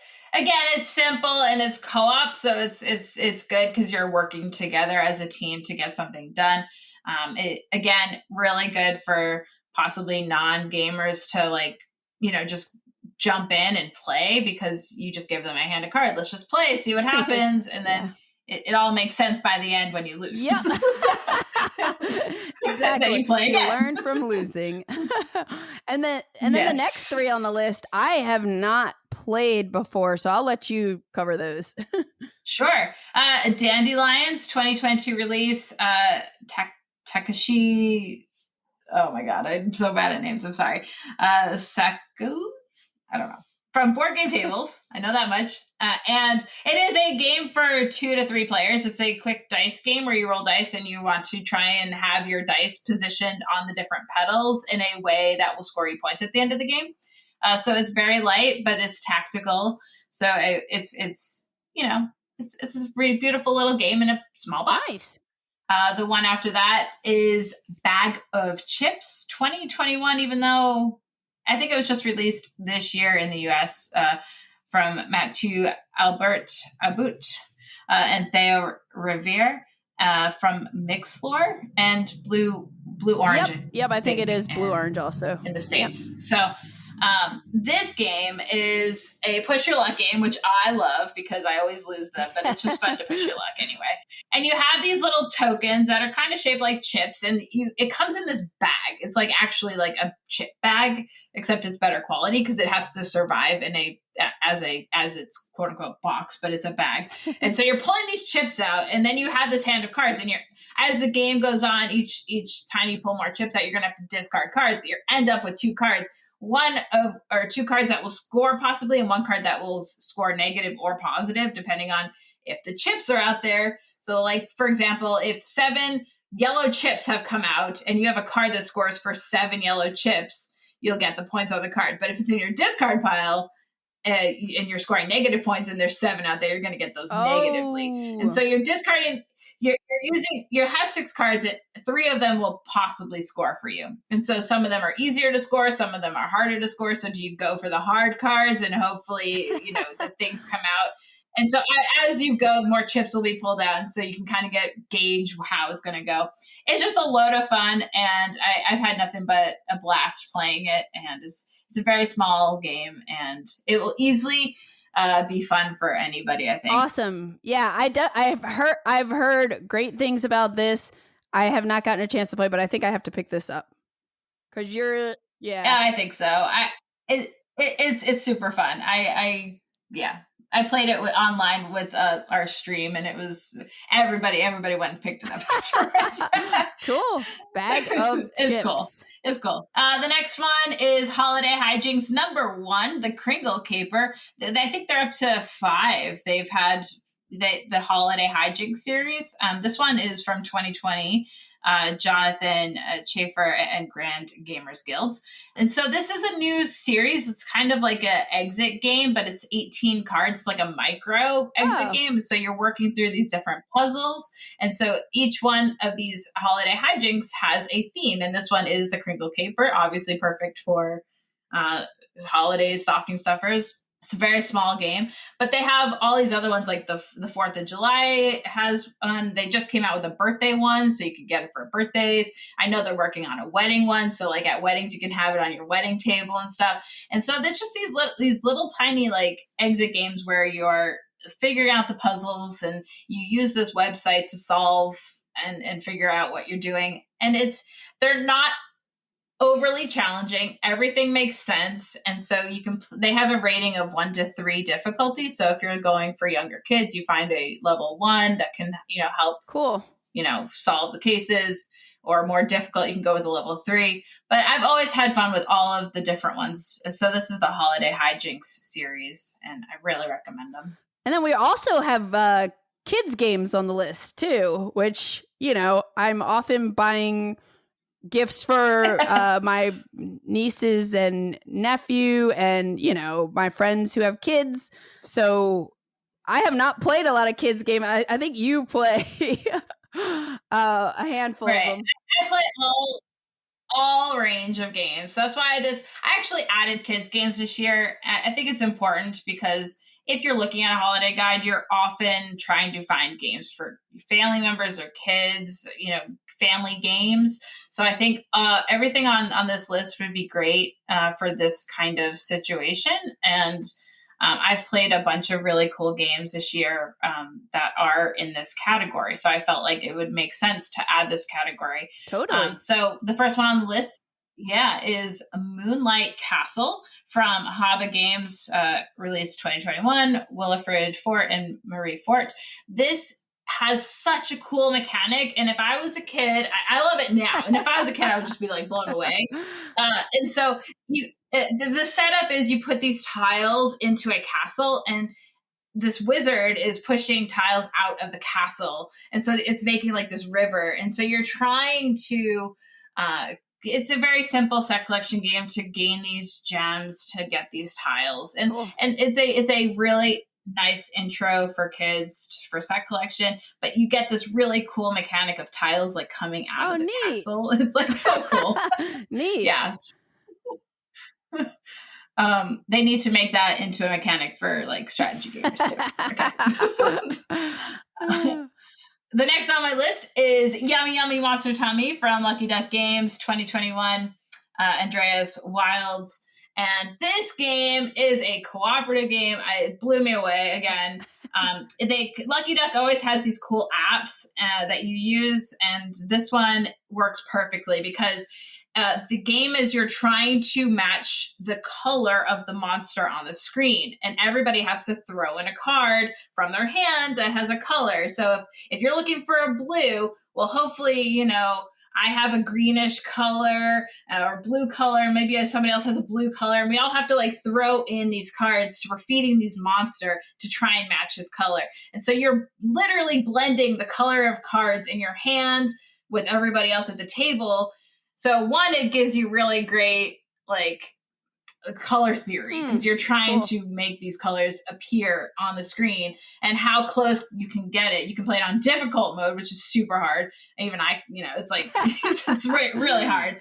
simple and it's co-op, so it's good because you're working together as a team to get something done. Again, really good for possibly non-gamers to just jump in and play, because you just give them a hand of card. Let's just play, see what happens, and then it all makes sense by the end when you lose. Yeah. Exactly. You learn from losing. and then the next 3 on the list I have not played before, so I'll let you cover those. Sure. Dandelions 2022 release. Takashi. Oh my god, I'm so bad at names. I'm sorry. Saku. I don't know. From Board Game Tables. I know that much. And it is a game for 2 to 3 players. It's a quick dice game where you roll dice and you want to try and have your dice positioned on the different petals in a way that will score you points at the end of the game. So it's very light, but it's tactical. So it's a really beautiful little game in a small box. Nice. The one after that is Bag of Chips 2021, even though I think it was just released this year in the US, from Mathieu Albert About and Theo Revere from Mixlore, and Blue Orange. Yep, I think it is Blue Orange also in the States. Yep. So this game is a push your luck game, which I love because I always lose them, but it's just fun to push your luck anyway. And you have these little tokens that are kind of shaped like chips, and it comes in this bag. It's like actually like a chip bag, except it's better quality because it has to survive in as its quote unquote box, but it's a bag. And so you're pulling these chips out, and then you have this hand of cards, and as the game goes on, each time you pull more chips out, you're gonna have to discard cards. You end up with 2 cards. 2 cards that will score possibly, and 1 card that will score negative or positive, depending on if the chips are out there. So like, for example, if 7 yellow chips have come out and you have a card that scores for 7 yellow chips, you'll get the points on the card. But if it's in your discard pile and you're scoring negative points and there's 7 out there, you're going to get those negatively. And so you're discarding, you have 6 cards, and 3 of them will possibly score for you. And so some of them are easier to score, some of them are harder to score. So do you go for the hard cards and hopefully, the things come out? And so as you go, more chips will be pulled out. And so you can kind of gauge how it's going to go. It's just a load of fun. And I've had nothing but a blast playing it. And it's a very small game, and it will easily be fun for anybody, I think. Awesome. Yeah, I've heard great things about this. I have not gotten a chance to play, but I think I have to pick this up. Because Yeah, I think so. It's super fun. I played it online with our stream, and it was everybody went and picked it up afterwards. Cool. Bag of chips. It's cool. The next one is Holiday Hijinks #1, the Kringle Caper. I think they're up to 5. They've had the Holiday Hijinks series. This one is from 2020. Jonathan Schaefer and Grand Gamers Guild. And so this is a new series. It's kind of like an exit game, but it's 18 cards. It's like a micro exit game. So you're working through these different puzzles. And so each one of these Holiday Hijinks has a theme. And this one is the Kringle Caper, obviously perfect for holidays, stocking stuffers. It's a very small game, but they have all these other ones like the 4th of July has one. They just came out with a birthday one, so you can get it for birthdays. I know they're working on a wedding one, so like at weddings you can have it on your wedding table and stuff. And so there's just these little tiny like exit games where you're figuring out the puzzles and you use this website to solve and figure out what you're doing. And they're not overly challenging. Everything makes sense. And so they have a rating of 1 to 3 difficulty. So if you're going for younger kids, you find a level 1 that can, help, solve the cases, or more difficult, you can go with a level 3. But I've always had fun with all of the different ones. So this is the Holiday Hijinks series, and I really recommend them. And then we also have kids games on the list too, which, I'm often buying gifts for my nieces and nephew and, my friends who have kids. So I have not played a lot of kids game. I think you play a handful of them. I play all range of games. So that's why I actually added kids games this year. I think it's important because if you're looking at a holiday guide, you're often trying to find games for family members or kids, family games. So I think everything on this list would be great for this kind of situation. And I've played a bunch of really cool games this year that are in this category. So I felt like it would make sense to add this category. Totally. So the first one on the list, is Moonlight Castle from Jabba Games, released 2021, Willifred Fort and Marie Fort. This has such a cool mechanic. And if I was a kid, I love it now. And if I was a kid, I would just be like blown away. And so the setup is you put these tiles into a castle, and this wizard is pushing tiles out of the castle. And so it's making like this river. And so you're trying to, it's a very simple set collection game to gain these gems to get these tiles. And cool. And it's a really nice intro for kids for set collection, but you get this really cool mechanic of tiles like coming out of the castle. It's like so cool. Neat. Yes. They need to make that into a mechanic for like strategy games too. Okay. The next on my list is Yummy Yummy Monster Tummy from Lucky Duck Games 2021, Andreas Wilds. And this game is a cooperative game. It blew me away again. Lucky Duck always has these cool apps that you use, and this one works perfectly because the game is you're trying to match the color of the monster on the screen, and everybody has to throw in a card from their hand that has a color. So if you're looking for a blue, well, hopefully, I have a greenish color or blue color. Maybe somebody else has a blue color, and we all have to like throw in these cards to we're feeding these monster to try and match his color. And so you're literally blending the color of cards in your hand with everybody else at the table. So one, it gives you really great like color theory because you're trying to make these colors appear on the screen, and how close you can get it. You can play it on difficult mode, which is super hard. Even it's like it's really hard.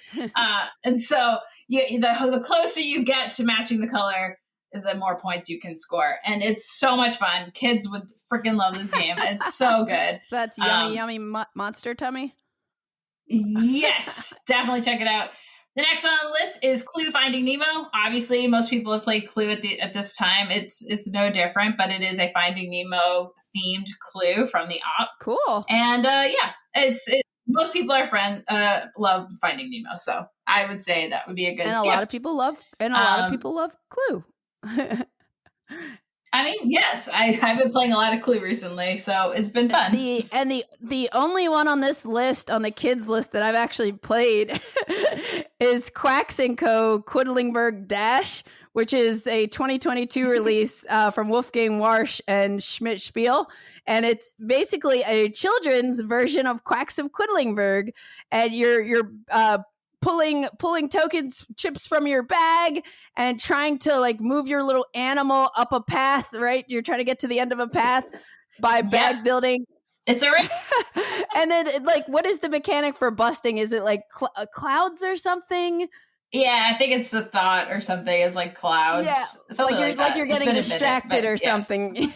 And so the closer you get to matching the color, the more points you can score. And it's so much fun. Kids would freaking love this game. It's so good. So that's Yummy Monster Tummy. Yes, definitely check it out. The next one on the list is Clue Finding Nemo. Obviously, most people have played Clue at this time. It's no different, but it is a Finding Nemo themed Clue from the op. Cool. And most people love Finding Nemo, so I would say that would be a good. And a lot of people love Clue. I mean, yes, I've been playing a lot of Clue recently, so it's been fun. The only one on this list, on the kids list, that I've actually played is Quacks & Co. Quedlinburg Dash, which is a 2022 release from Wolfgang Warsch and Schmidt Spiel. And it's basically a children's version of Quacks of Quedlinburg. And you're pulling chips from your bag and trying to like move your little animal up a path, right? You're trying to get to the end of a path by bag building. It's a and then like, what is the mechanic for busting? Is it like clouds or something? Yeah, I think it's the thought or something. Is like clouds, Yeah, something like like that. you're It's getting been a minute, distracted but or yes. something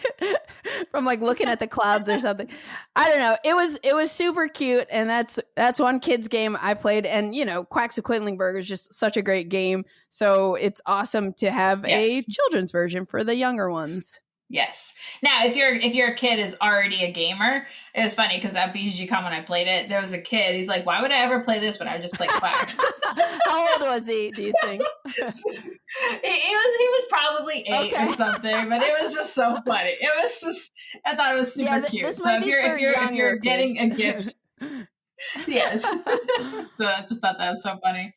from like looking at the clouds or something. I don't know. It was super cute, and that's one kid's game I played. And you know, Quacks of Quedlinburg is just such a great game. So it's awesome to have Yes. a children's version for the younger ones. Yes. Now, if your kid is already a gamer, it was funny because at BGCon when I played it, there was a kid. He's like, "Why would I ever play this when I would just play Quacks?" How old was he? Do you think? He was probably 8 Okay. or something, but it was just so funny. It was just I thought it was super cute. This So might if be you're for if you're if younger you're getting a kids. gift, yes. So I just thought that was so funny.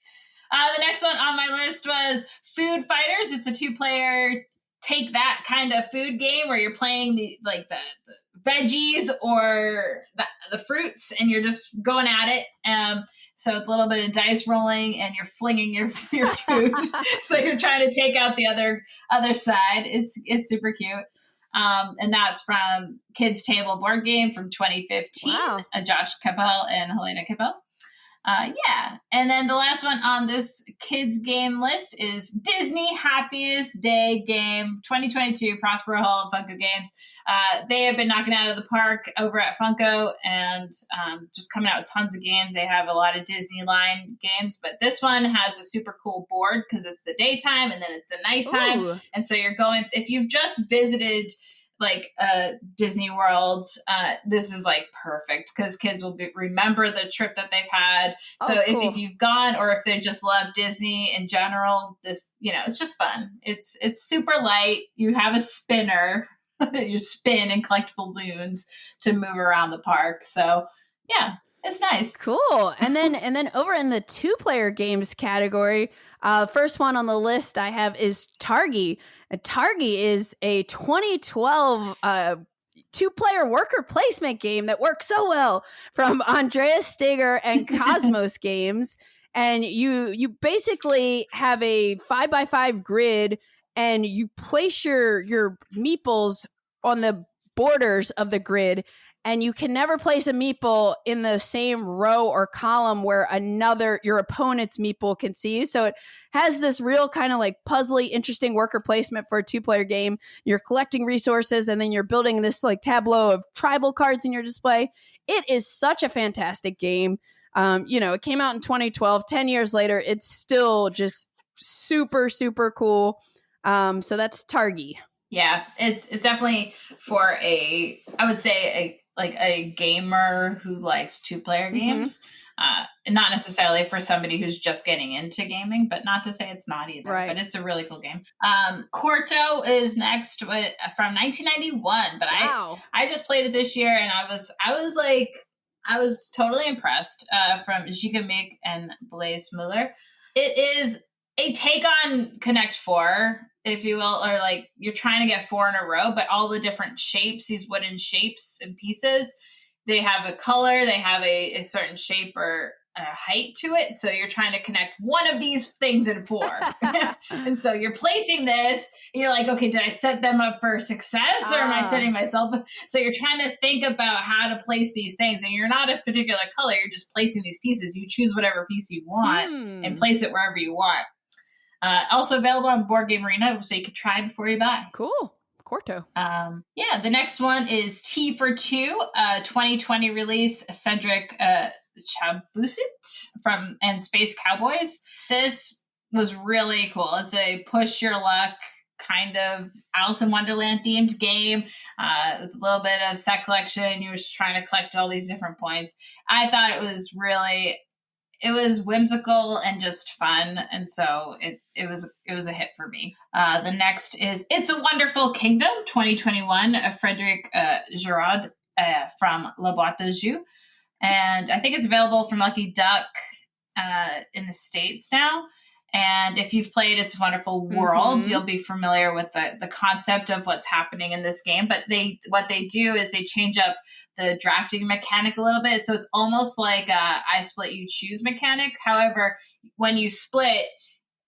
The next one on my list was Foodfighters. It's a 2-player take that kind of food game where you're playing the veggies or the fruits and you're just going at it. So it's a little bit of dice rolling and you're flinging your food. So you're trying to take out the other side. It's super cute. And that's from Kids Table Board Game from 2015. Wow. Josh Capel and Helena Capel. Yeah. And then the last one on this kids game list is Disney Happiest Day Game 2022, Prospero Hall and Funko Games. They have been knocking out of the park over at Funko and just coming out with tons of games. They have a lot of Disney line games, but this one has a super cool board because it's the daytime and then it's the nighttime. Ooh. And so you're going, if you've just visited like Disney World, this is like perfect because kids will remember the trip that they've had. So cool. if you've gone or if they just love Disney in general, this, it's just fun. It's super light. You have a spinner that you spin and collect balloons to move around the park. So yeah, it's nice. Cool. And then over in the 2-player games category, first one on the list I have is Targi. And Targi is a 2012 2-player worker placement game that works so well from Andreas Steger and Cosmos Games. And you basically have a 5x5 grid and you place your meeples on the borders of the grid, and you can never place a meeple in the same row or column where your opponent's meeple can see. So it has this real kind of like puzzly, interesting worker placement for a 2-player game. You're collecting resources and then you're building this like tableau of tribal cards in your display. It is such a fantastic game. It came out in 2012. 10 years later, it's still just super, super cool. So that's Targi. Yeah, it's definitely for I would say a gamer who likes 2-player games. Not necessarily for somebody who's just getting into gaming, but not to say it's not either. Right. But it's a really cool game. Quarto is next from 1991, but wow. I just played it this year, and I was totally impressed. From Jigamick and Blaise Muller, it is a take on Connect 4, if you will, or like you're trying to get 4 in a row, but all the different shapes, these wooden shapes and pieces, they have a color, they have a certain shape or a height to it. So you're trying to connect one of these things in 4. And so you're placing this and you're like, okay, did I set them up for success or am I setting myself up? So you're trying to think about how to place these things, and you're not a particular color. You're just placing these pieces. You choose whatever piece you want and place it wherever you want. Also available on Board Game Arena, so you can try before you buy. Cool. Quarto. The next one is T for Two, 2020 release, Cedric Chabusit and Space Cowboys. This was really cool. It's a push your luck kind of Alice in Wonderland themed game with a little bit of set collection. You're just trying to collect all these different points. I thought it was whimsical and just fun, and so it was a hit for me. The next is It's a Wonderful Kingdom 2021, Frederic Giraud from La Boîte de Jeux, and I think it's available from Lucky Duck in the States now. And if you've played It's a Wonderful World, you'll be familiar with the concept of what's happening in this game. But what they do is they change up the drafting mechanic a little bit. So it's almost like a I split, you choose mechanic. However, when you split,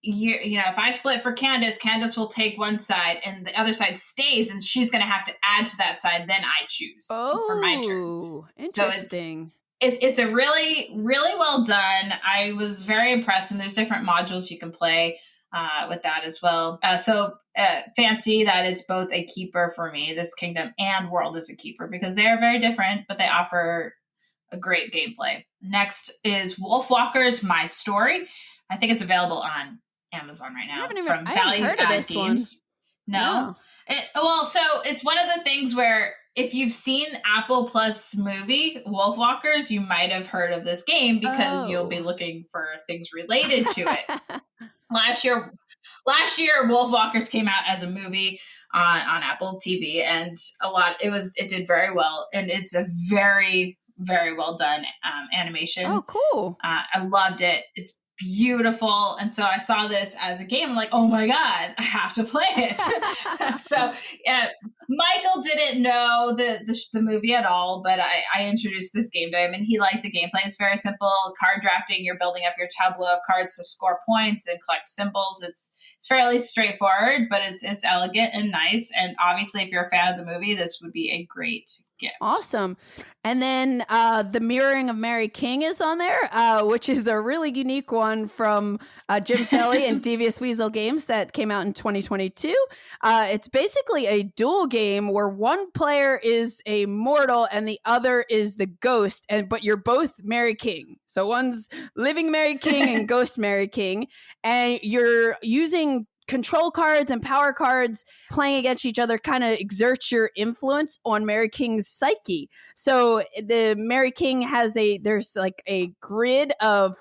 if I split for Candice will take one side and the other side stays, and she's going to have to add to that side. Then I choose for my turn. Interesting. it's a really, really well done. I was very impressed, and there's different modules you can play with that as well. Fancy that it's both a keeper for me, this kingdom, and world is a keeper, because they are very different, but they offer a great gameplay. Next is WolfWalkers, My Story. I think it's available on Amazon right now from Value Add Games. No. So it's one of the things where if you've seen Apple Plus movie WolfWalkers, you might have heard of this game because you'll be looking for things related to it. Last year, WolfWalkers came out as a movie on Apple TV, and it did very well, and it's a very, very well done animation. Oh, cool! I loved it. It's beautiful, and so I saw this as a game. I'm like, oh my god, I have to play it. So Michael didn't know the movie at all, but I introduced this game to him, and he liked the gameplay. It's very simple card drafting. You're building up your tableau of cards to score points and collect symbols. It's fairly straightforward, but it's elegant and nice. And obviously, if you're a fan of the movie, this would be a great gift. Awesome. And then the Mirroring of Mary King is on there, which is a really unique one from Jim Felly and Devious Weasel Games that came out in 2022. It's basically a duel game where one player is a mortal and the other is the ghost, but you're both Mary King. So one's living Mary King and ghost Mary King, and you're using control cards and power cards playing against each other kind of exerts your influence on Mary King's psyche. So the Mary King there's like a grid of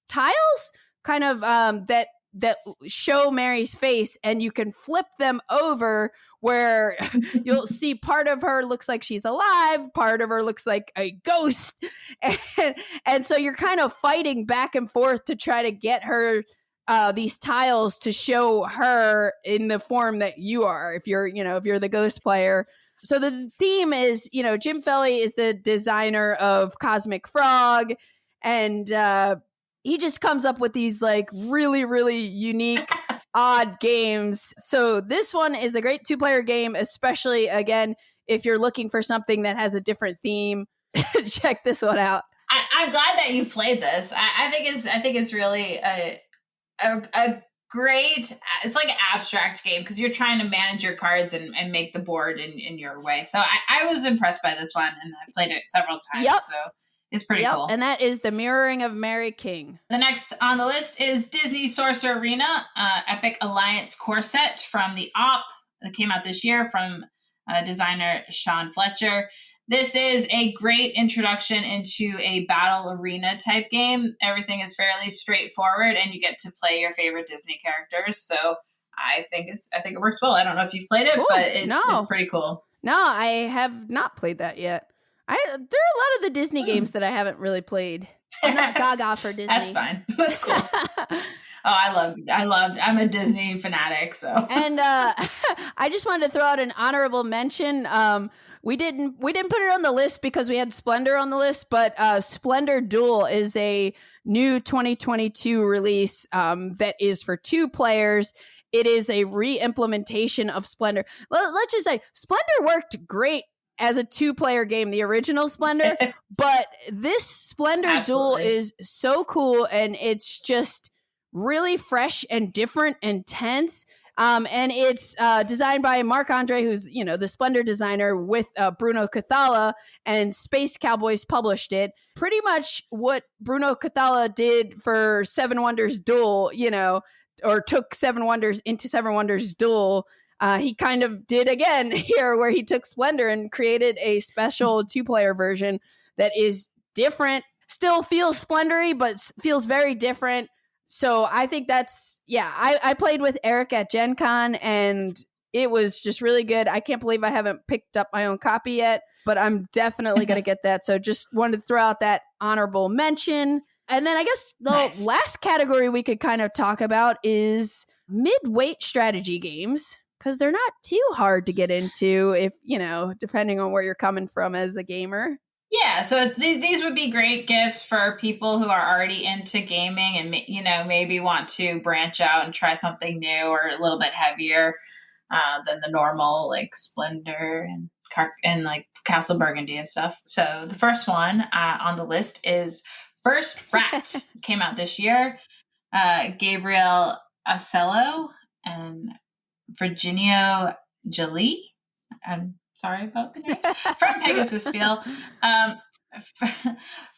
tiles kind of that show Mary's face, and you can flip them over where you'll see part of her looks like she's alive, part of her looks like a ghost. And so you're kind of fighting back and forth to try to get her these tiles to show her in the form that you are, if you're the ghost player. So the theme is, Jim Felly is the designer of Cosmic Frog, and he just comes up with these like really, really unique, odd games. So this one is a great 2-player game, especially, again, if you're looking for something that has a different theme. Check this one out. I'm glad that you've played this. I think it's really a great, it's like an abstract game because you're trying to manage your cards and make the board in your way. So I was impressed by this one, and I played it several times. Yep. So it's pretty cool. And that is the Mirroring of Mary King. The next on the list is Disney Sorcerer Arena, Epic Alliance core set from the OP that came out this year from designer Sean Fletcher. This is a great introduction into a battle arena type game. Everything is fairly straightforward, and you get to play your favorite Disney characters. So I think it works well. I don't know if you've played it, but it's pretty cool. No, I have not played that yet. There are a lot of the Disney games that I haven't really played. I'm not gaga for Disney. That's fine. That's cool. I'm a Disney fanatic, so. And I just wanted to throw out an honorable mention. We didn't put it on the list because we had Splendor on the list, but Splendor Duel is a new 2022 release that is for 2 players. It is a re-implementation of Splendor. Let's just say Splendor worked great as a 2-player game, the original Splendor, but this Splendor Duel is so cool, and it's just really fresh and different and tense. And it's designed by Marc-Andre, who's, the Splendor designer, with Bruno Cathala, and Space Cowboys published it. Pretty much what Bruno Cathala did for Seven Wonders Duel, or took Seven Wonders into Seven Wonders Duel, he kind of did again here, where he took Splendor and created a special 2-player version that is different, still feels Splendory, but feels very different. So I think I played with Eric at Gen Con, and it was just really good. I can't believe I haven't picked up my own copy yet, but I'm definitely going to get that. So just wanted to throw out that honorable mention. And then I guess the last category we could kind of talk about is mid-weight strategy games, because they're not too hard to get into if, depending on where you're coming from as a gamer. Yeah, so these would be great gifts for people who are already into gaming and, maybe want to branch out and try something new or a little bit heavier than the normal, like Splendor and like Castle Burgundy and stuff. So the first one on the list is First Rat. Came out this year. Gabriel Acello and Virginio Jolie. I'm sorry about the name. From Pegasus Spiel.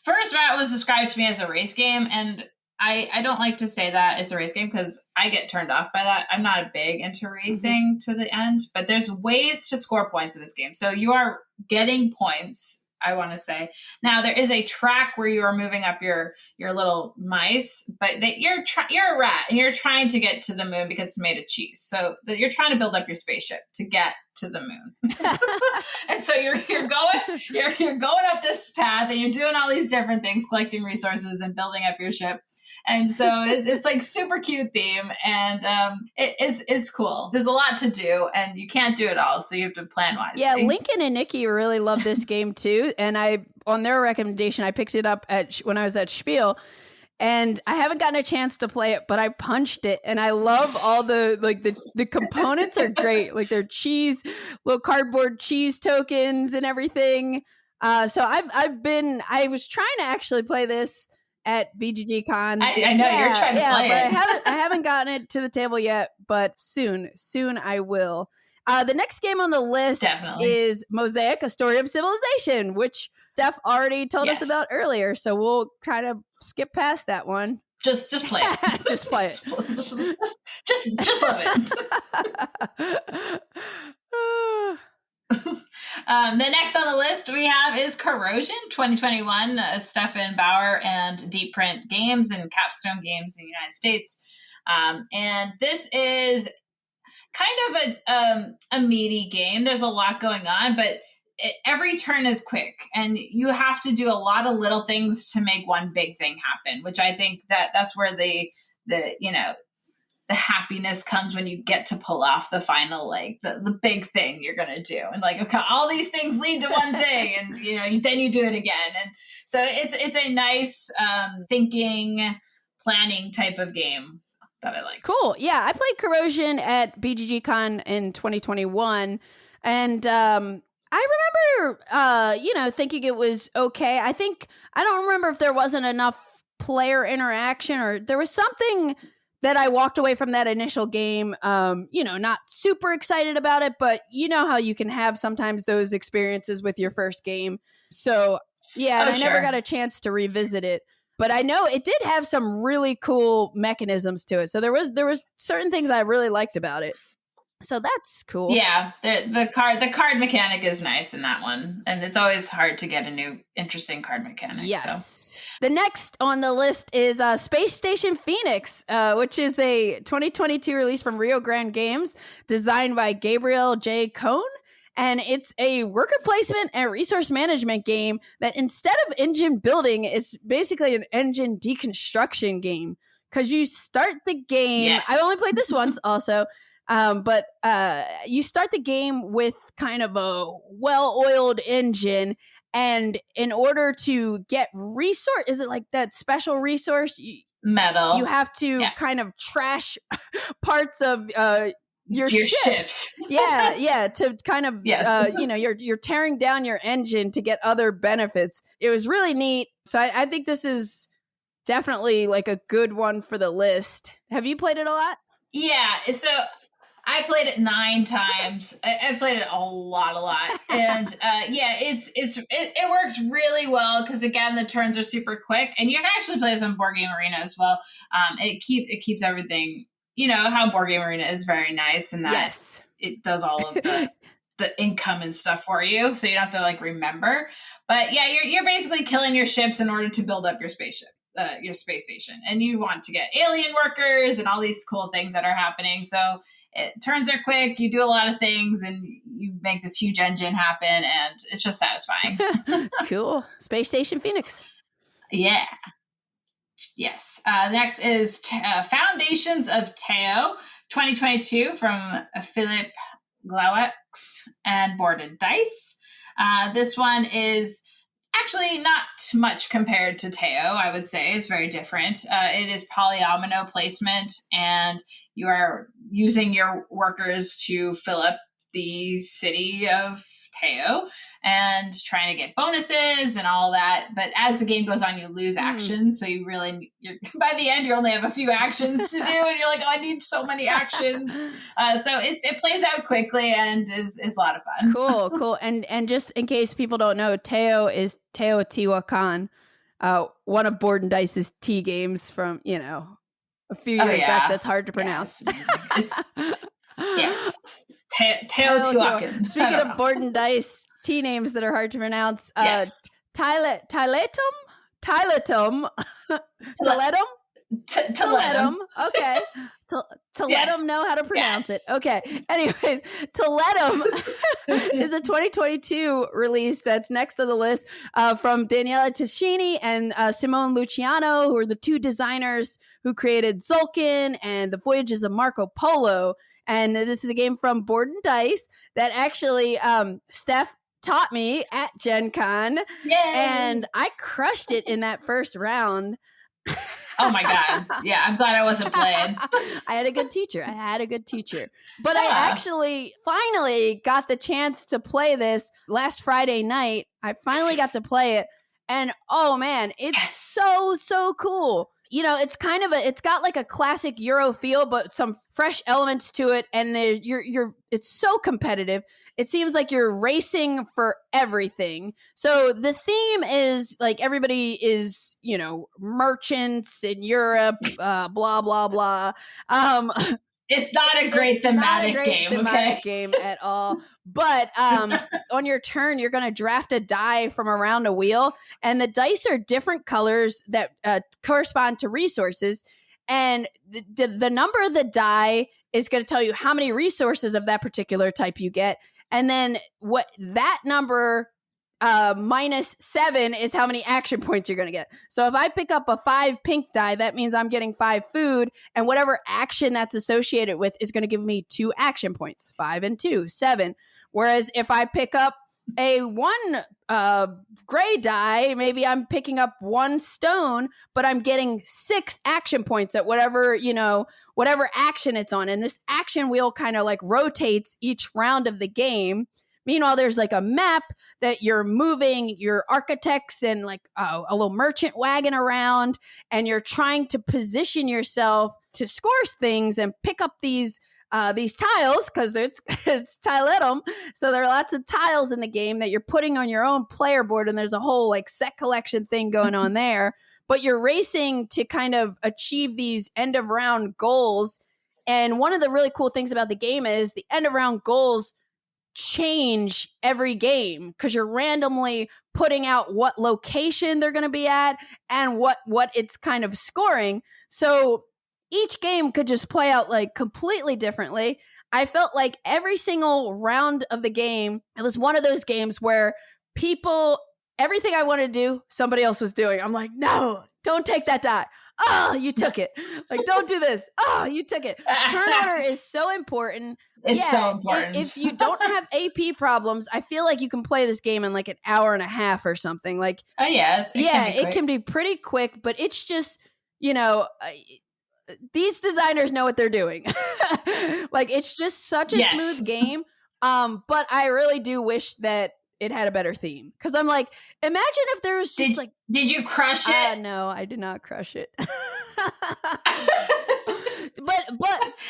First Rat was described to me as a race game, and I don't like to say that it's a race game because I get turned off by that. I'm not big into racing to the end, but there's ways to score points in this game. So you are getting points, I want to say. Now there is a track where you are moving up your little mice, but you're a rat and you're trying to get to the moon because it's made of cheese. So you're trying to build up your spaceship to get to the moon. And so you're going up this path and you're doing all these different things, collecting resources and building up your ship. And so it's like super cute theme, and it's cool. There's a lot to do, and you can't do it all, so you have to plan wisely. Yeah, Lincoln and Nikki really love this game too, and on their recommendation, I picked it up when I was at Spiel, and I haven't gotten a chance to play it, but I punched it, and I love all the components are great, like their cheese, little cardboard cheese tokens and everything. So I was trying to actually play this at BGGCon. I know you're trying to play it. But I haven't gotten it to the table yet, but soon I will. The next game on the list is Mosaic, A Story of Civilization, which Steph already told us about earlier, so we'll kind of skip past that one. Just play it. Just play it. Just love it. The next on the list we have is Corrosion 2021, Stefan Bauer and Deep Print Games and Capstone Games in the United States. And this is kind of a meaty game. There's a lot going on, but every turn is quick and you have to do a lot of little things to make one big thing happen, which I think that's where the happiness comes when you get to pull off the final, like the big thing you're going to do. And like, okay, all these things lead to one thing and, then you do it again. And so it's a nice thinking, planning type of game that I like. Cool. Yeah. I played Corrosion at BGGCon in 2021. And I remember, thinking it was okay. I don't remember if there wasn't enough player interaction or there was something that I walked away from that initial game, not super excited about it, but you know how you can have sometimes those experiences with your first game. So, yeah, and I never got a chance to revisit it. But I know it did have some really cool mechanisms to it. So there was certain things I really liked about it. So that's cool. Yeah, the card mechanic is nice in that one, and it's always hard to get a new interesting card mechanic. Yes. So. The next on the list is Space Station Phoenix, which is a 2022 release from Rio Grande Games, designed by Gabriel J. Cohn. And it's a worker placement and resource management game that instead of engine building, it's basically an engine deconstruction game. Because you start the game, yes. I only played this once also, but you start the game with kind of a well-oiled engine. And in order to get resource, is it like that special resource? Metal. You have to kind of trash parts of your ships. yeah, to kind of you're tearing down your engine to get other benefits. It was really neat. So I think this is definitely like a good one for the list. Have you played it a lot? Yeah, so I played it 9 times. I played it a lot, and it works really well because again the turns are super quick, and you can actually play this on Board Game Arena as well. It keeps everything. You know how Board Game Arena is very nice, and that it does all of the income and stuff for you, so you don't have to like remember. But yeah, you're basically killing your ships in order to build up your spaceship. Your space station, and you want to get alien workers and all these cool things that are happening. So turns are quick, you do a lot of things, and you make this huge engine happen, and it's just satisfying. Cool. Space Station Phoenix. Yeah. Yes. Next is Foundations of Teo 2022 from Philip Qwixx and Board and Dice. This one is actually not much compared to Teo, I would say. It's very different. It is polyomino placement, and you are using your workers to fill up the city of Teo and trying to get bonuses and all that. But as the game goes on, you lose actions. So you really, by the end, you only have a few actions to do. And you're like, oh, I need so many actions. So it plays out quickly and is a lot of fun. Cool. And just in case people don't know, Teo is Teotihuacan, one of Board and Dice's T games from, a few years back. That's hard to pronounce. Yes. Teotihuacan. Speaking of Board and Dice T names that are hard to pronounce, Tiletum? Tiletum? Okay. To let them know how to pronounce it. Okay. Anyways, Tiletum is a 2022 release that's next on the list from Daniela Tascini and Simone Luciano, who are the two designers who created Zulkin and The Voyages of Marco Polo. And this is a game from Board and Dice that actually Steph taught me at Gen Con. Yay! And I crushed it in that first round. Oh my God. Yeah, I'm glad I wasn't playing. I had a good teacher. But I actually finally got the chance to play this last Friday night. I finally got to play it. And oh man, it's so cool. It's got like a classic Euro feel, but some fresh elements to it. And it's so competitive. It seems like you're racing for everything. So the theme is like everybody is, merchants in Europe, blah, blah, blah. It's not a great thematic game at all. But on your turn, you're going to draft a die from around a wheel. And the dice are different colors that correspond to resources. And the number of the die is going to tell you how many resources of that particular type you get. And then what that number minus 7 is how many action points you're going to get. So if I pick up a 5 pink die, that means I'm getting 5 food, and whatever action that's associated with is going to give me 2 action points. 5 and 2, 7. Whereas if I pick up a 1 gray die, maybe I'm picking up 1 stone, but I'm getting 6 action points at whatever action it's on. And this action wheel kind of like rotates each round of the game. Meanwhile, there's like a map that you're moving your architects and like a little merchant wagon around, and you're trying to position yourself to score things and pick up these tiles, because it's Tiletum. So there are lots of tiles in the game that you're putting on your own player board, and there's a whole like set collection thing going on there. But you're racing to kind of achieve these end of round goals. And one of the really cool things about the game is the end of round goals change every game, because you're randomly putting out what location they're going to be at and what it's kind of scoring. So each game could just play out like completely differently. I felt like every single round of the game, it was one of those games where everything I wanted to do, somebody else was doing. I'm like, no, don't take that die. Oh, you took it. Like, don't do this. Oh, you took it. Turn order is so important. It's so important. If you don't have AP problems, I feel like you can play this game in like an hour and a half or something. Like, oh yeah, it can be pretty quick. But it's just, these designers know what they're doing. Like, it's just such a smooth game. But I really do wish that it had a better theme, because I'm like, imagine if there was just did you crush it? No, I did not crush it. but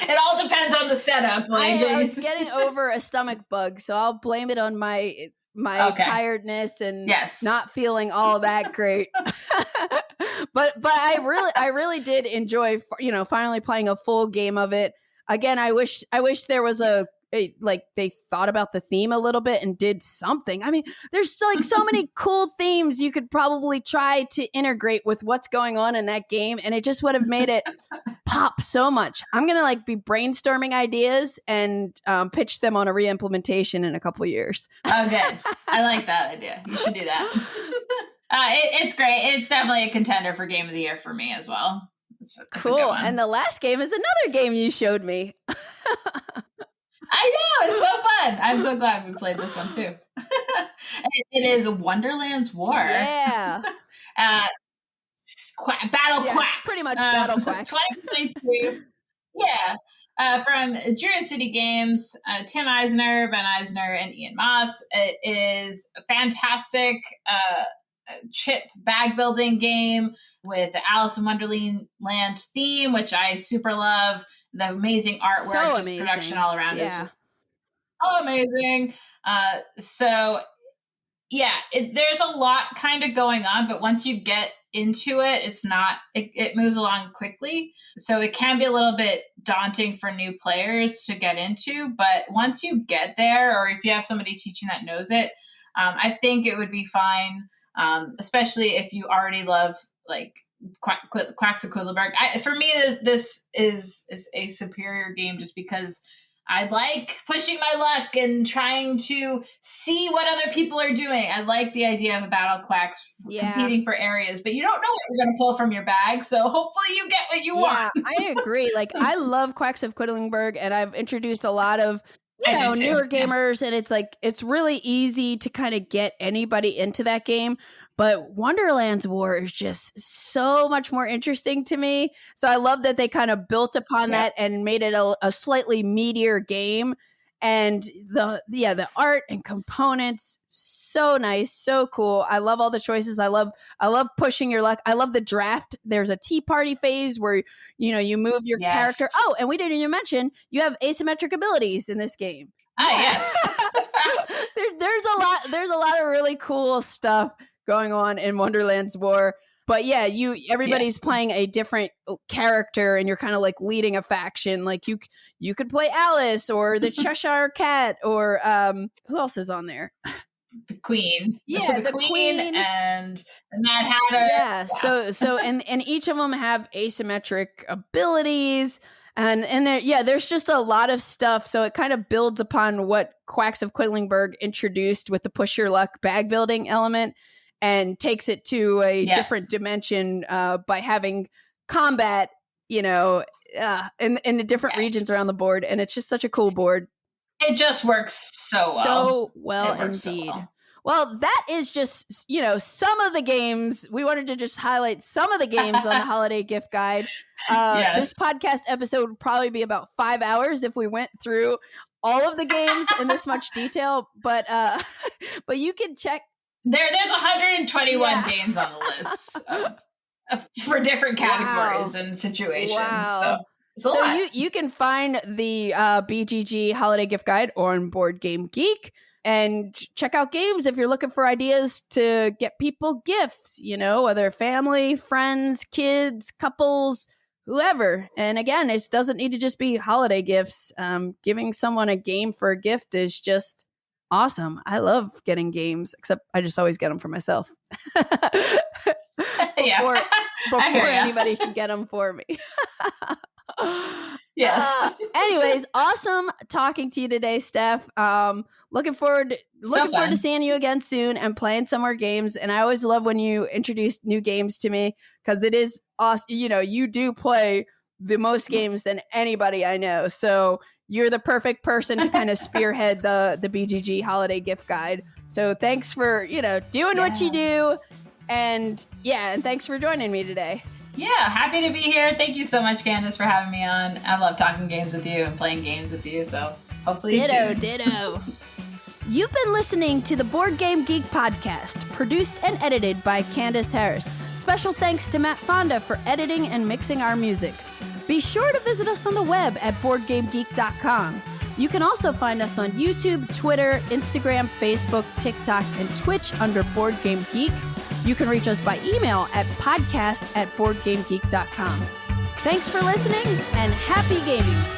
it all depends on the setup. I was getting over a stomach bug, so I'll blame it on my tiredness and not feeling all that great. but I really did enjoy, finally playing a full game of it. Again, I wish there was they thought about the theme a little bit and did something. I mean, there's still like so many cool themes you could probably try to integrate with what's going on in that game, and it just would have made it pop so much. I'm gonna be brainstorming ideas and pitch them on a re-implementation in a couple of years. Oh, good. I like that idea. You should do that. It's great. It's definitely a contender for Game of the Year for me as well. It's cool. And the last game is another game you showed me. I know, it's so fun. I'm so glad we played this one too. It is Wonderland's War. Yeah. Battle Quacks. Pretty much Battle Quacks. 2022. Yeah. from Druid City Games, Tim Eisner, Ben Eisner, and Ian Moss. It is a fantastic chip bag building game with the Alice in Wonderland theme, which I super love. The amazing artwork, So just amazing. production all around is Yeah. just amazing. There's a lot kind of going on, but once you get into it, it moves along quickly. So it can be a little bit daunting for new players to get into, but once you get there, or if you have somebody teaching that knows it, I think it would be fine. Especially if you already love like Quacks of Quedlinburg. For me, this is a superior game just because I like pushing my luck and trying to see what other people are doing. I like the idea of a battle Quacks competing for areas, but you don't know what you're going to pull from your bag. So hopefully you get what you want. I agree. Like I love Quacks of Quedlinburg, and I've introduced a lot of newer gamers, and it's really easy to kind of get anybody into that game. But Wonderland's War is just so much more interesting to me. So I love that they kind of built upon that and made it a slightly meatier game. And the art and components, so nice, so cool. I love all the choices. I love pushing your luck. I love the draft. There's a tea party phase where you move your character. Oh, and we didn't even mention you have asymmetric abilities in this game. Yes. There's a lot of really cool stuff going on in Wonderland's War. But yeah, everybody's playing a different character, and you're kind of like leading a faction. Like you could play Alice or the Cheshire Cat, or who else is on there? The Queen. Yeah, the Queen and the Mad Hatter. Yeah. So and each of them have asymmetric abilities. And there's just a lot of stuff. So it kind of builds upon what Quacks of Quedlinburg introduced with the push your luck bag building element, and takes it to a different dimension by having combat, in the different regions around the board. And it's just such a cool board. It just works so well indeed. Well, that is just, some of the games. We wanted to just highlight some of the games on the holiday gift guide. This podcast episode would probably be about 5 hours if we went through all of the games in this much detail. But you can check. There's 121 games on the list for different categories and situations. Wow. So it's a lot. You can find the BGG Holiday Gift Guide on BoardGameGeek, and check out games if you're looking for ideas to get people gifts, whether family, friends, kids, couples, whoever. And again, it doesn't need to just be holiday gifts. Giving someone a game for a gift is just awesome. I love getting games, except I just always get them for myself. before anybody can get them for me. Yes. Anyways, awesome talking to you today, Steph. Looking forward to seeing you again soon and playing some more games. And I always love when you introduce new games to me, because it is awesome. You do play the most games than anybody I know. So you're the perfect person to kind of spearhead the BGG Holiday Gift Guide. So thanks for, doing what you do. And and thanks for joining me today. Yeah, happy to be here. Thank you so much, Candice, for having me on. I love talking games with you and playing games with you. So hopefully Ditto. You've been listening to the Board Game Geek podcast, produced and edited by Candice Harris. Special thanks to Matt Fonda for editing and mixing our music. Be sure to visit us on the web at BoardGameGeek.com. You can also find us on YouTube, Twitter, Instagram, Facebook, TikTok, and Twitch under Board Game Geek. You can reach us by email at podcast@BoardGameGeek.com. Thanks for listening, and happy gaming!